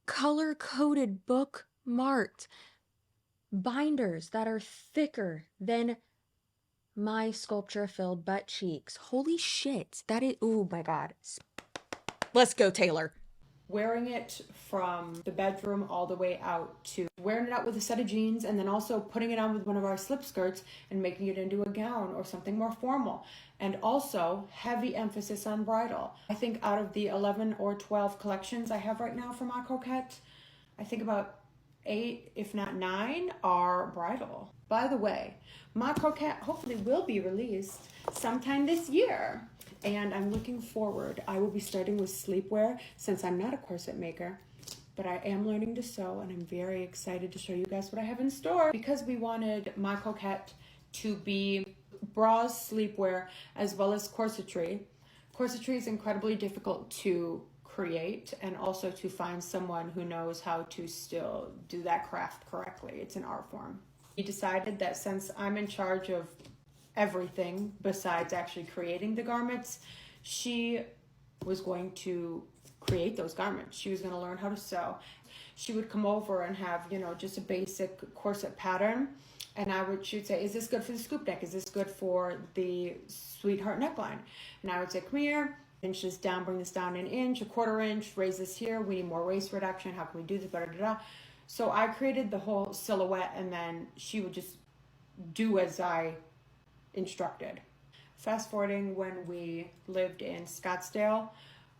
color-coded, book-marked binders that are thicker than my sculpture-filled butt cheeks. Holy shit. That is... Oh, my God. Let's go, Taylor. Wearing it from the bedroom all the way out to wearing it out with a set of jeans, and then also putting it on with one of our slip skirts and making it into a gown or something more formal. And also heavy emphasis on bridal. I think out of the 11 or 12 collections I have right now for Ma Coquette, I think about 8, if not 9, are bridal. By the way, my croquette hopefully will be released sometime this year. And I'm looking forward. I will be starting with sleepwear since I'm not a corset maker, but I am learning to sew, and I'm very excited to show you guys what I have in store because we wanted my croquette to be bras, sleepwear, as well as corsetry. Corsetry is incredibly difficult to create and also to find someone who knows how to still do that craft correctly. It's an art form. We decided that since I'm in charge of everything besides actually creating the garments, she was going to create those garments. She was going to learn how to sew. She would come over and have, just a basic corset pattern. And she would say, is this good for the scoop neck? Is this good for the sweetheart neckline? And I would say, come here, inch this down, bring this down an inch, a quarter inch, raise this here. We need more waist reduction. How can we do this? So I created the whole silhouette, and then she would just do as I instructed. Fast forwarding, when we lived in Scottsdale,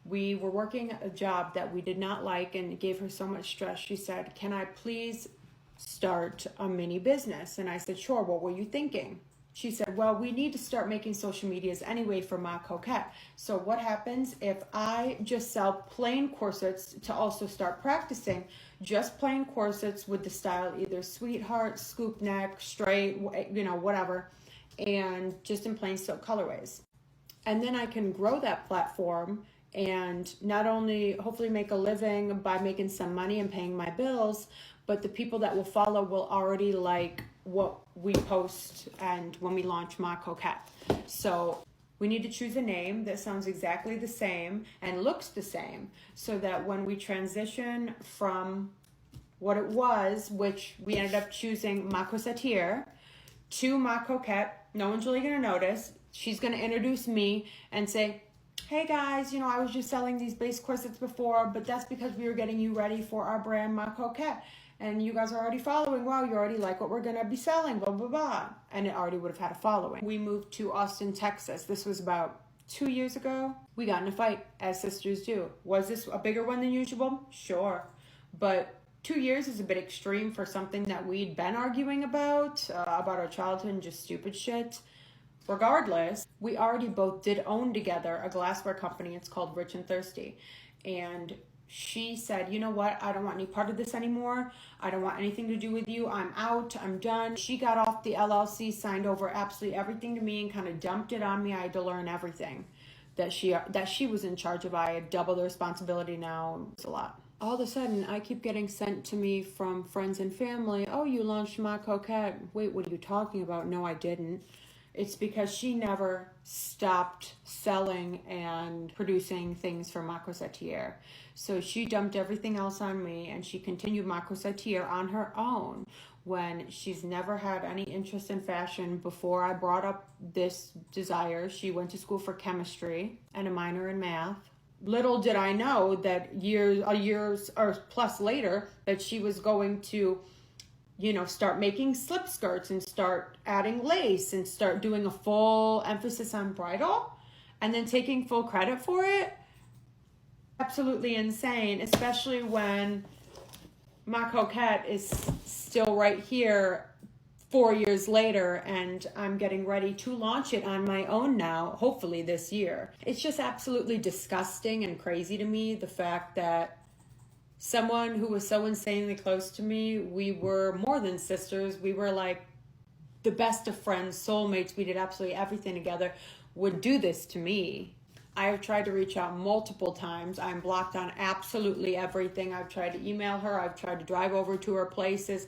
we were working a job that we did not like, and it gave her so much stress. She said, can I please start a mini business? And I said, sure. What were you thinking? She said, well, we need to start making social medias anyway for Ma Coquette. So what happens if I just sell plain corsets to also start practicing? Just plain corsets with the style, either sweetheart, scoop neck, straight, whatever, and just in plain silk colorways. And then I can grow that platform and not only hopefully make a living by making some money and paying my bills, but the people that will follow will already like what we post and when we launch Ma Coquette. So we need to choose a name that sounds exactly the same and looks the same, so that when we transition from what it was, which we ended up choosing Ma Corsetier, to Ma Coquette, no one's really gonna notice. She's gonna introduce me and say, hey guys, I was just selling these base corsets before, but that's because we were getting you ready for our brand Ma Coquette. And you guys are already following. Wow, you already like what we're going to be selling, blah, blah, blah. And it already would have had a following. We moved to Austin, Texas. This was about 2 years ago. We got in a fight, as sisters do. Was this a bigger one than usual? Sure. But 2 years is a bit extreme for something that we'd been arguing about our childhood and just stupid shit. Regardless, we already both did own together a glassware company. It's called Rich and Thirsty. And she said, you know what? I don't want any part of this anymore. I don't want anything to do with you. I'm out. I'm done. She got off the LLC, signed over absolutely everything to me, and kind of dumped it on me. I had to learn everything that she was in charge of. I had double the responsibility now. It's a lot. All of a sudden, I keep getting sent to me from friends and family. Oh, you launched Ma Coquette. Wait, what are you talking about? No, I didn't. It's because she never stopped selling and producing things for Ma Corsetier. So she dumped everything else on me, and she continued Ma Corsetier on her own when she's never had any interest in fashion. Before I brought up this desire, she went to school for chemistry and a minor in math. Little did I know that years or plus later that she was going to start making slip skirts and start adding lace and start doing a full emphasis on bridal and then taking full credit for it. Absolutely insane, especially when Ma Coquette is still right here 4 years later, and I'm getting ready to launch it on my own now, hopefully this year. It's just absolutely disgusting and crazy to me, the fact that someone who was so insanely close to me, we were more than sisters, we were like the best of friends, soulmates, we did absolutely everything together, would do this to me. I have tried to reach out multiple times. I'm blocked on absolutely everything. I've tried to email her. I've tried to drive over to her places.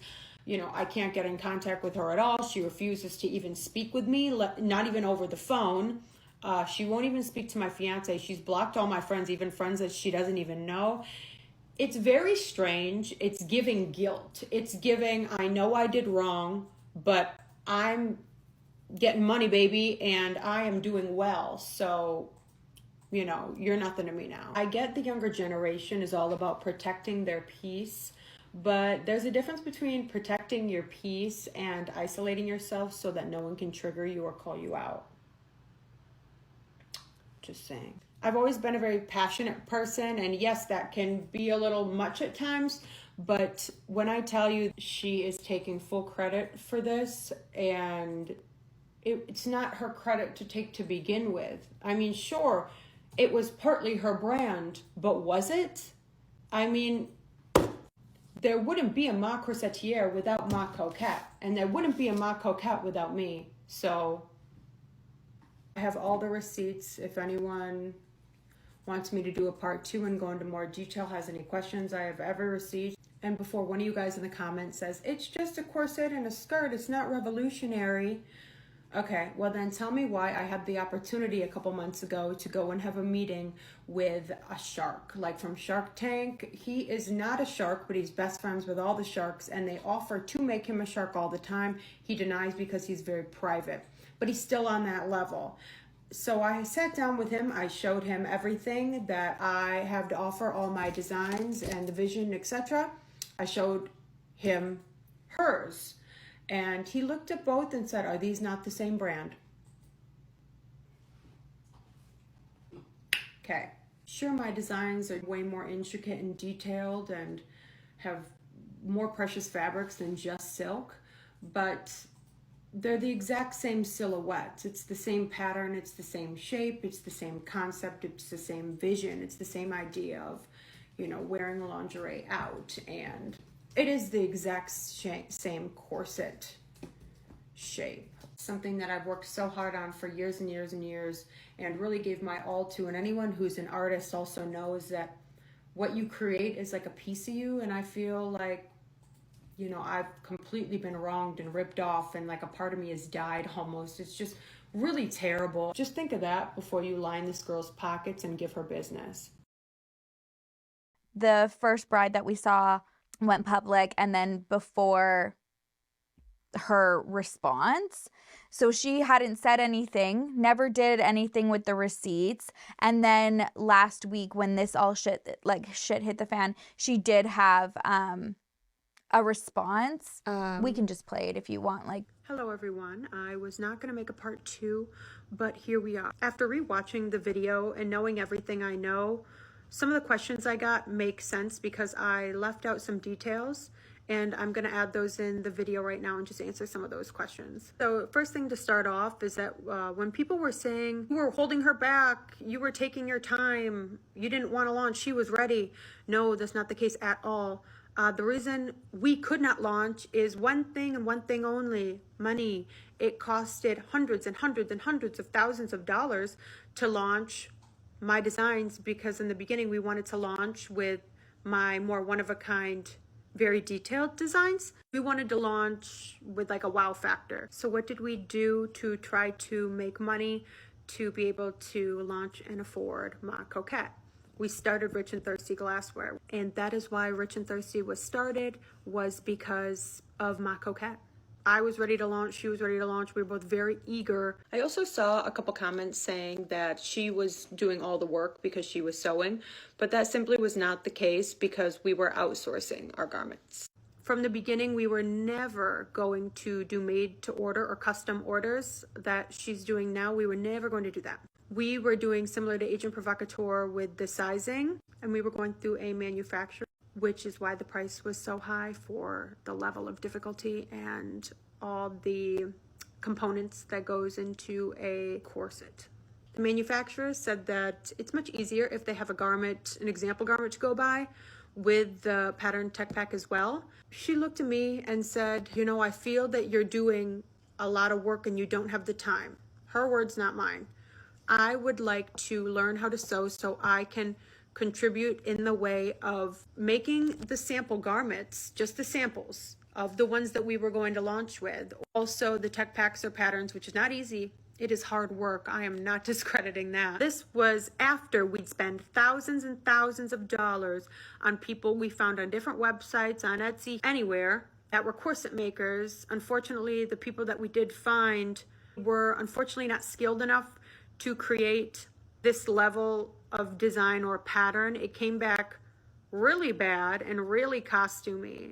I can't get in contact with her at all. She refuses to even speak with me, not even over the phone. She won't even speak to my fiance. She's blocked all my friends, even friends that she doesn't even know. It's very strange. It's giving guilt. It's giving, I know I did wrong, but I'm getting money, baby, and I am doing well. So, you're nothing to me now. I get the younger generation is all about protecting their peace, but there's a difference between protecting your peace and isolating yourself so that no one can trigger you or call you out. Just saying. I've always been a very passionate person, and yes, that can be a little much at times, But when I tell you she is taking full credit for this, and it's not her credit to take to begin with. I mean, sure, it was partly her brand, but was it? I mean, there wouldn't be a Ma Corsetier without Ma Coquette, and there wouldn't be a Ma Coquette without me. So I have all the receipts. If anyone wants me to do a part 2 and go into more detail, has any questions, I have every receipt. And before one of you guys in the comments says, it's just a corset and a skirt, it's not revolutionary. Okay, well then tell me why I had the opportunity a couple months ago to go and have a meeting with a shark, like from Shark Tank. He is not a shark, but he's best friends with all the sharks, and they offer to make him a shark all the time. He denies because he's very private, but he's still on that level. So I sat down with him, I showed him everything that I have to offer, all my designs and the vision, etc. I showed him hers. And he looked at both and said, are these not the same brand? Okay. Sure, my designs are way more intricate and detailed and have more precious fabrics than just silk, but they're the exact same silhouette. It's the same pattern, it's the same shape, it's the same concept, it's the same vision, it's the same idea of, wearing lingerie out, and it is the exact same corset shape. Something that I've worked so hard on for years and years and years and really gave my all to. And anyone who's an artist also knows that what you create is like a piece of you. And I feel like, I've completely been wronged and ripped off, and like a part of me has died almost. It's just really terrible. Just think of that before you line this girl's pockets and give her business. The first bride that we saw went public, and then before her response, so she hadn't said anything, never did anything with the receipts, and then last week when this all shit hit the fan, she did have a response. We can just play it if you want. Hello everyone, I was not going to make a part 2, but here we are. After rewatching the video and knowing everything I know, some of the questions I got make sense because I left out some details, and I'm going to add those in the video right now and just answer some of those questions. So first thing to start off is that when people were saying you were holding her back, you were taking your time, you didn't want to launch, she was ready. No, that's not the case at all. The reason we could not launch is one thing and one thing only: money. It costed hundreds and hundreds and hundreds of thousands of dollars to launch my designs, because in the beginning we wanted to launch with my more one-of-a-kind, very detailed designs. We wanted to launch with like a wow factor. So what did we do to try to make money to be able to launch and afford Ma Coquette? We started Rich and Thirsty Glassware, and that is why Rich and Thirsty was started, was because of Ma Coquette. I was ready to launch, she was ready to launch, we were both very eager. I also saw a couple comments saying that she was doing all the work because she was sewing, but that simply was not the case because we were outsourcing our garments. From the beginning, we were never going to do made to order or custom orders that she's doing now. We were never going to do that. We were doing similar to Agent Provocateur with the sizing, and we were going through a manufacturer, which is why the price was so high for the level of difficulty and all the components that goes into a corset. The manufacturer said that it's much easier if they have a garment, an example garment to go by with the pattern tech pack as well. She looked at me and said, I feel that you're doing a lot of work and you don't have the time. Her words, not mine. I would like to learn how to sew so I can contribute in the way of making the sample garments, just the samples of the ones that we were going to launch with. Also the tech packs or patterns, which is not easy. It is hard work. I am not discrediting that. This was after we'd spend thousands and thousands of dollars on people we found on different websites, on Etsy, anywhere, that were corset makers. Unfortunately, the people that we did find were unfortunately not skilled enough to create this level of design or pattern. It came back really bad and really costumey,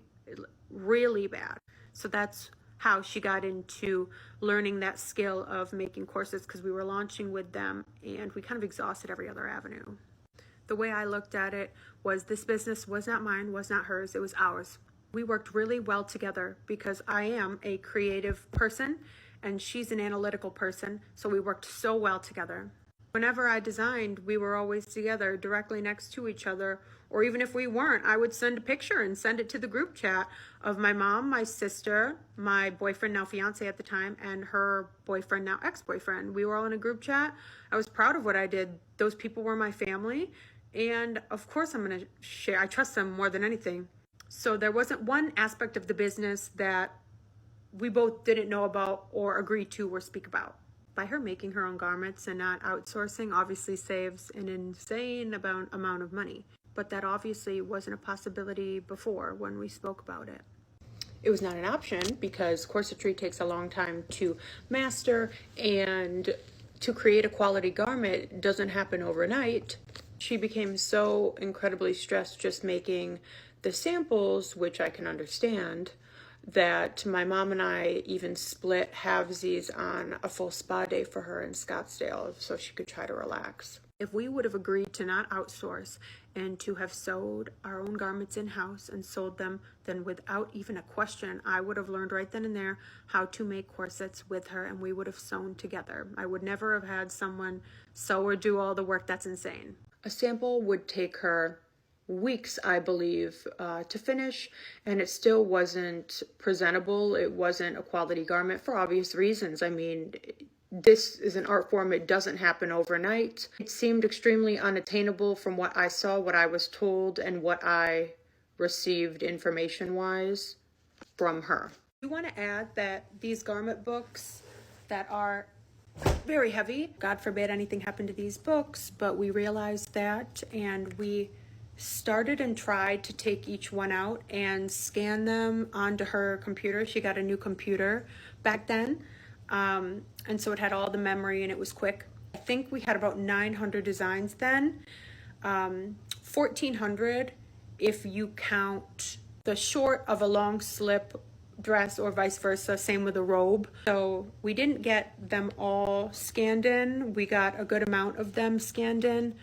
really bad. So that's how she got into learning that skill of making corsets, because we were launching with them and we kind of exhausted every other avenue. The way I looked at it was this business was not mine, was not hers, it was ours. We worked really well together because I am a creative person and she's an analytical person, so we worked so well together. Whenever I designed, we were always together directly next to each other, or even if we weren't, I would send a picture and send it to the group chat of my mom, my sister, my boyfriend, now fiance at the time, and her boyfriend, now ex-boyfriend. We were all in a group chat. I was proud of what I did. Those people were my family, and of course I'm going to share. I trust them more than anything. So there wasn't one aspect of the business that we both didn't know about or agree to or speak about. By her making her own garments and not outsourcing obviously saves an insane amount of money. But that obviously wasn't a possibility before when we spoke about it. It was not an option because corsetry takes a long time to master, and to create a quality garment doesn't happen overnight. She became so incredibly stressed just making the samples, which I can understand, that my mom and I even split halvesies on a full spa day for her in Scottsdale so she could try to relax. If we would have agreed to not outsource and to have sewed our own garments in-house and sold them, then without even a question, I would have learned right then and there how to make corsets with her, and we would have sewn together. I would never have had someone sew or do all the work. That's insane. A sample would take her weeks, I believe, to finish, and it still wasn't presentable. It wasn't a quality garment for obvious reasons. I mean, this is an art form. It doesn't happen overnight. It seemed extremely unattainable from what I saw, what I was told, and what I received information-wise from her. You want to add that these garment books that are very heavy, God forbid anything happened to these books, but we realized that, and we started and tried to take each one out and scan them onto her computer. She got a new computer back then, and so it had all the memory and it was quick. I think we had about 900 designs then, 1,400 if you count the short of a long slip dress or vice versa, same with a robe. So we didn't get them all scanned in. We got a good amount of them scanned in,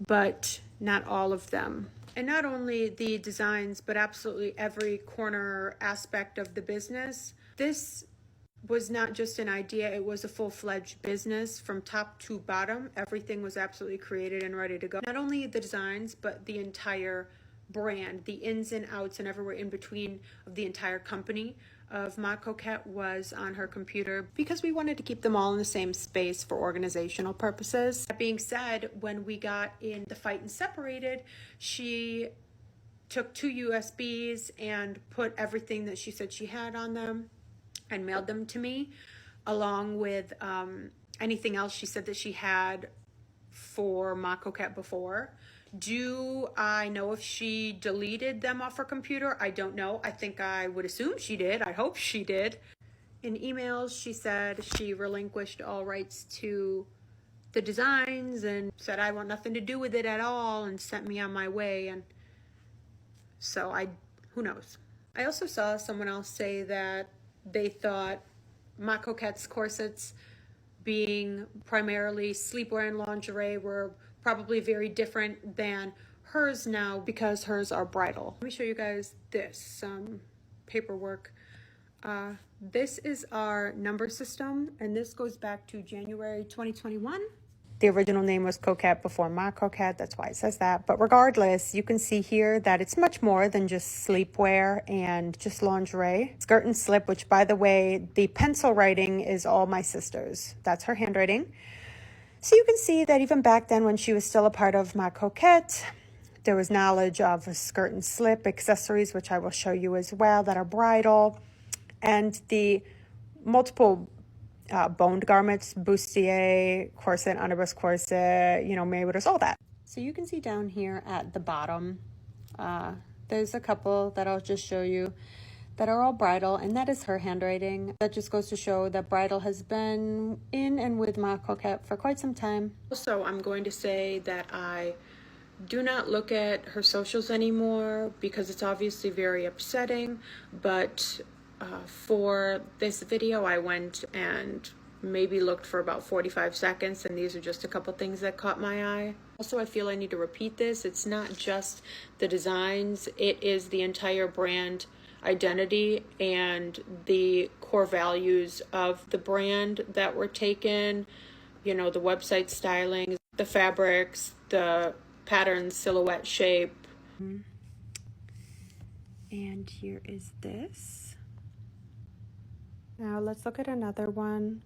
but not all of them. And not only the designs, but absolutely every corner aspect of the business. This was not just an idea, it was a full-fledged business from top to bottom. Everything was absolutely created and ready to go. Not only the designs, but the entire brand, the ins and outs and everywhere in between of the entire company of Ma Coquette was on her computer because we wanted to keep them all in the same space for organizational purposes. That being said, when we got in the fight and separated, she took 2 USBs and put everything that she said she had on them and mailed them to me, along with anything else she said that she had for Ma Coquette before. Do I know if she deleted them off her computer? I don't know. I think I would assume she did. I hope she did. In emails, she said she relinquished all rights to the designs and said, I want nothing to do with it at all, and sent me on my way. And so who knows? I also saw someone else say that they thought Ma Coquette's corsets, being primarily sleepwear and lingerie, were probably very different than hers now because hers are bridal. Let me show you guys this paperwork. This is our number system, and this goes back to January 2021. The original name was Coquette before Ma Coquette, that's why it says that. But regardless, you can see here that it's much more than just sleepwear and just lingerie. Skirt and slip, which by the way, the pencil writing is all my sister's. That's her handwriting. So you can see that even back then when she was still a part of Ma Coquette, there was knowledge of a skirt and slip accessories, which I will show you as well, that are bridal, and the multiple boned garments, bustier, corset, underbust corset, Mayweather's, all that. So you can see down here at the bottom, there's a couple that I'll just show you that are all bridal, and that is her handwriting. That just goes to show that bridal has been in and with Ma Coquette for quite some time. Also, I'm going to say that I do not look at her socials anymore because it's obviously very upsetting, but for this video I went and maybe looked for about 45 seconds, and these are just a couple things that caught my eye. Also, I feel I need to repeat this. It's not just the designs, it is the entire brand identity and the core values of the brand that were taken. You know, the website styling, the fabrics, the pattern, silhouette, shape. And here is this. Now let's look at another one.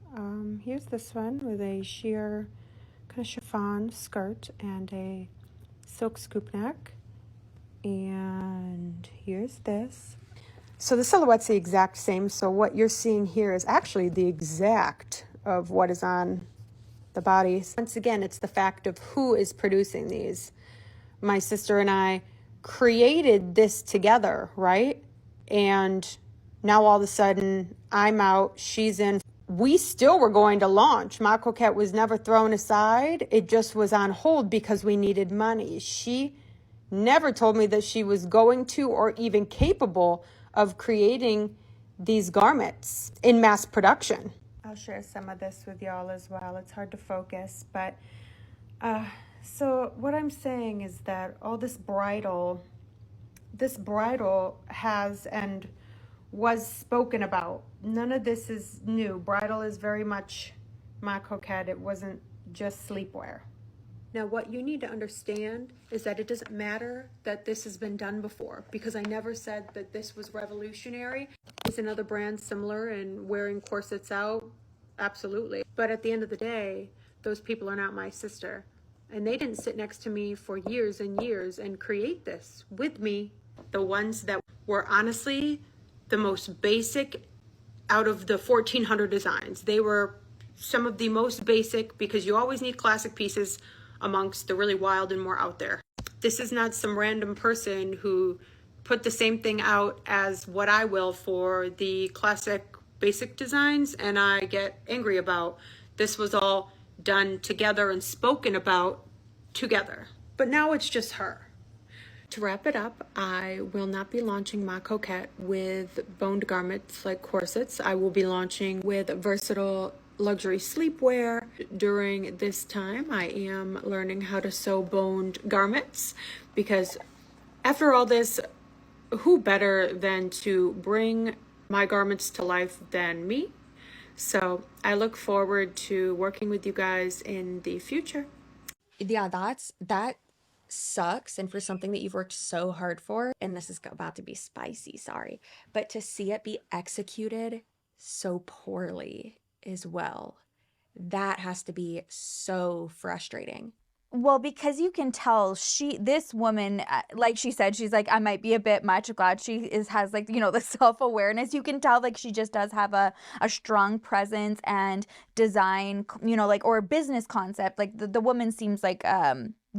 Here's this one with a sheer kind of chiffon skirt and a silk scoop neck. And here's this. So the silhouette's the exact same. So what you're seeing here is actually the exact of what is on the body. Once again, it's the fact of who is producing these. My sister and I created this together, right? And now all of a sudden I'm out, she's in. We still were going to launch. Ma Coquette was never thrown aside. It just was on hold because we needed money. She never told me that she was going to or even capable of creating these garments in mass production. I'll share some of this with y'all as well. It's hard to focus, but so what I'm saying is that all this bridal has and was spoken about. None of this is new. Bridal is very much Ma Coquette. It wasn't just sleepwear. Now, what you need to understand is that it doesn't matter that this has been done before, because I never said that this was revolutionary. Is another brand similar in wearing corsets out? Absolutely. But at the end of the day, those people are not my sister. And they didn't sit next to me for years and years and create this with me. The ones that were honestly the most basic out of the 1,400 designs. They were some of the most basic, because you always need classic pieces amongst the really wild and more out there. This is not some random person who put the same thing out as what I will for the classic basic designs and I get angry about. This was all done together and spoken about together. But now it's just her. To wrap it up, I will not be launching Ma Coquette with boned garments like corsets. I will be launching with versatile luxury sleepwear. During this time, I am learning how to sew boned garments, because after all this, who better than to bring my garments to life than me? So I look forward to working with you guys in the future. Yeah, that sucks. And for something that you've worked so hard for, and this is about to be spicy, sorry, but to see it be executed so poorly as well, that has to be so frustrating. Well, because you can tell this woman, like she said, she's like, I might be a bit much. I'm glad she has like, the self-awareness. You can tell like she just does have a strong presence and design, like, or business concept. Like the woman seems like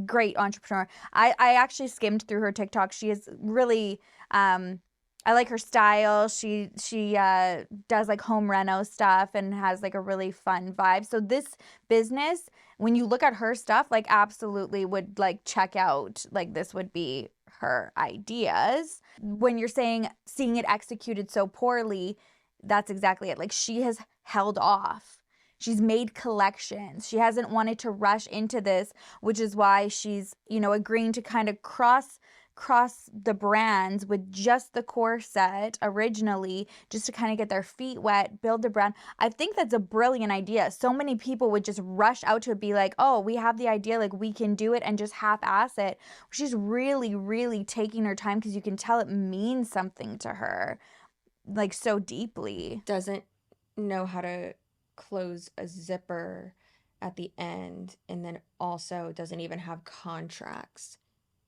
great entrepreneur. I actually skimmed through her TikTok. She is really, I like her style. She does like home reno stuff and has like a really fun vibe. So this business, when you look at her stuff, like absolutely would like check out, like this would be her ideas. When you're seeing it executed so poorly, that's exactly it. Like she has held off. She's made collections. She hasn't wanted to rush into this, which is why she's, agreeing to kind of cross the brands with just the core set originally, just to kind of get their feet wet, build the brand. I think that's a brilliant idea. So many people would just rush out to it, be like, oh, we have the idea, like we can do it, and just half-ass it. She's really, really taking her time, because you can tell it means something to her, like so deeply. Doesn't know how to close a zipper at the end, and then also doesn't even have contracts.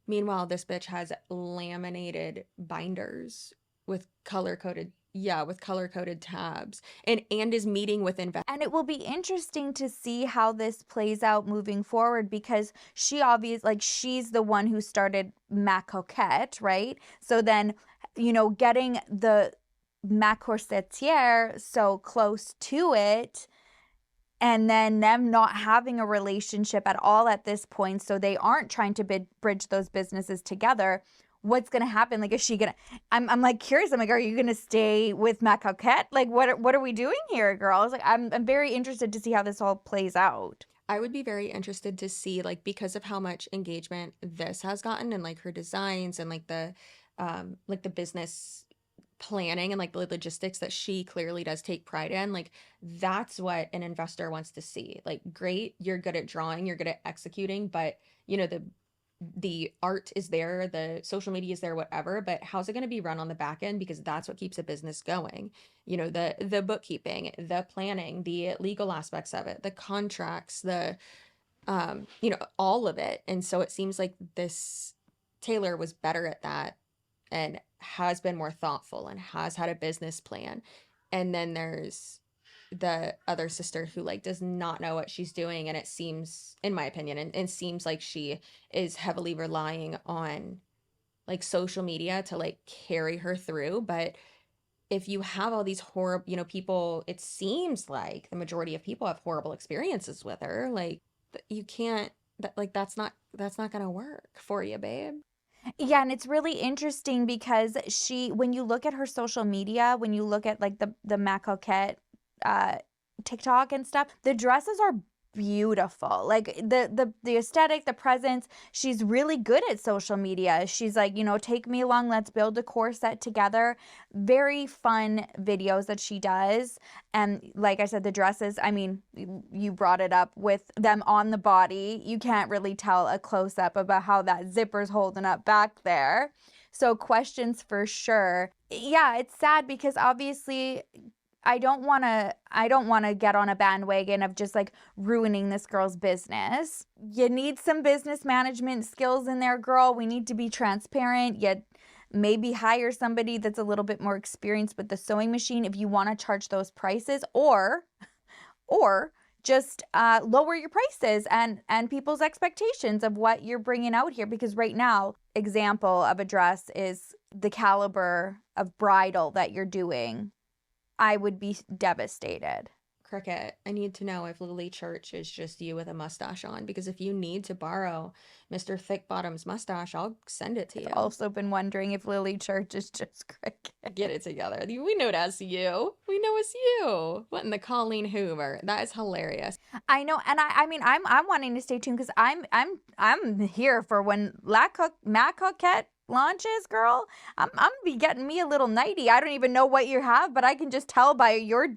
Meanwhile, this bitch has laminated binders with color-coded tabs and is meeting with investors. And it will be interesting to see how this plays out moving forward, because she obviously, like, she's the one who started Ma Coquette, right? So then, getting the Ma Corsetière so close to it, and then them not having a relationship at all at this point, so they aren't trying to bridge those businesses together. what's gonna happen? Like, is she gonna? I'm like curious. I'm like, are you gonna stay with Ma Coquette? Like, what are we doing here, girl? I was like, I'm very interested to see how this all plays out. I would be very interested to see, like, because of how much engagement this has gotten and like her designs and like the business planning and like the logistics that she clearly does take pride in, like that's what an investor wants to see. Like, great, you're good at drawing, you're good at executing, but you know, the art is there, the social media is there, whatever, but how's it going to be run on the back end? Because that's what keeps a business going. You know, the bookkeeping, the planning, the legal aspects of it, the contracts, the you know, all of it. And so it seems like this Taylor was better at that and has been more thoughtful and has had a business plan. And then there's the other sister who like does not know what she's doing, and it seems, in my opinion, and seems like she is heavily relying on like social media to like carry her through. But if you have all these horrible, you know, people, it seems like the majority of people have horrible experiences with her, like you can't, that like that's not gonna work for you, babe. Yeah, and it's really interesting because when you look at her social media, when you look at like the Ma Coquette TikTok and stuff, the dresses are beautiful. Like the aesthetic, the presence, she's really good at social media. She's like, you know, take me along, let's build a core set together. Very fun videos that she does. And like I said, the dresses, I mean, you brought it up with them on the body. You can't really tell a close up about how that zipper's holding up back there. So questions for sure. Yeah, it's sad because obviously I don't want to get on a bandwagon of just like ruining this girl's business. You need some business management skills in there, girl. We need to be transparent, yet maybe hire somebody that's a little bit more experienced with the sewing machine if you want to charge those prices, or just lower your prices and people's expectations of what you're bringing out here. Because right now, example of a dress is the caliber of bridal that you're doing. I would be devastated. Cricket, I need to know if Lily Church is just you with a mustache on, because if you need to borrow Mr. Thickbottom's mustache, I'll send it to you. I've also been wondering if Lily Church is just Cricket. Get it together. We know that's you. We know it's you. What in the Colleen Hoover? That is hilarious. I know, and I mean, I'm wanting to stay tuned because I'm here for when Ma Coquette launches, girl. I'm gonna be getting me a little nighty. I don't even know what you have, but I can just tell by your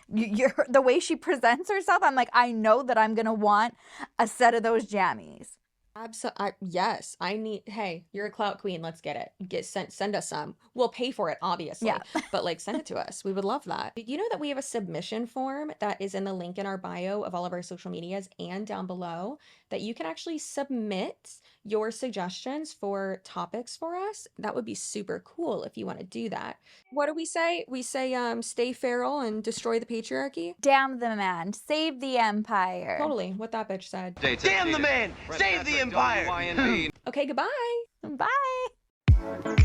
the way she presents herself. I'm like, I know that I'm gonna want a set of those jammies. Absolutely. Yes, I need. Hey, you're a Clout queen. Let's get it. Send us some. We'll pay for it, obviously. Yeah. But like, send it to us. We would love that. Did you know that we have a submission form that is in the link in our bio of all of our social medias and down below, that you can actually submit your suggestions for topics for us? That would be super cool if you want to do that. What do we say? We say, stay feral and destroy the patriarchy. Damn the man, save the empire. Totally, what that bitch said. Damn the man, save the empire. Okay, goodbye. Bye.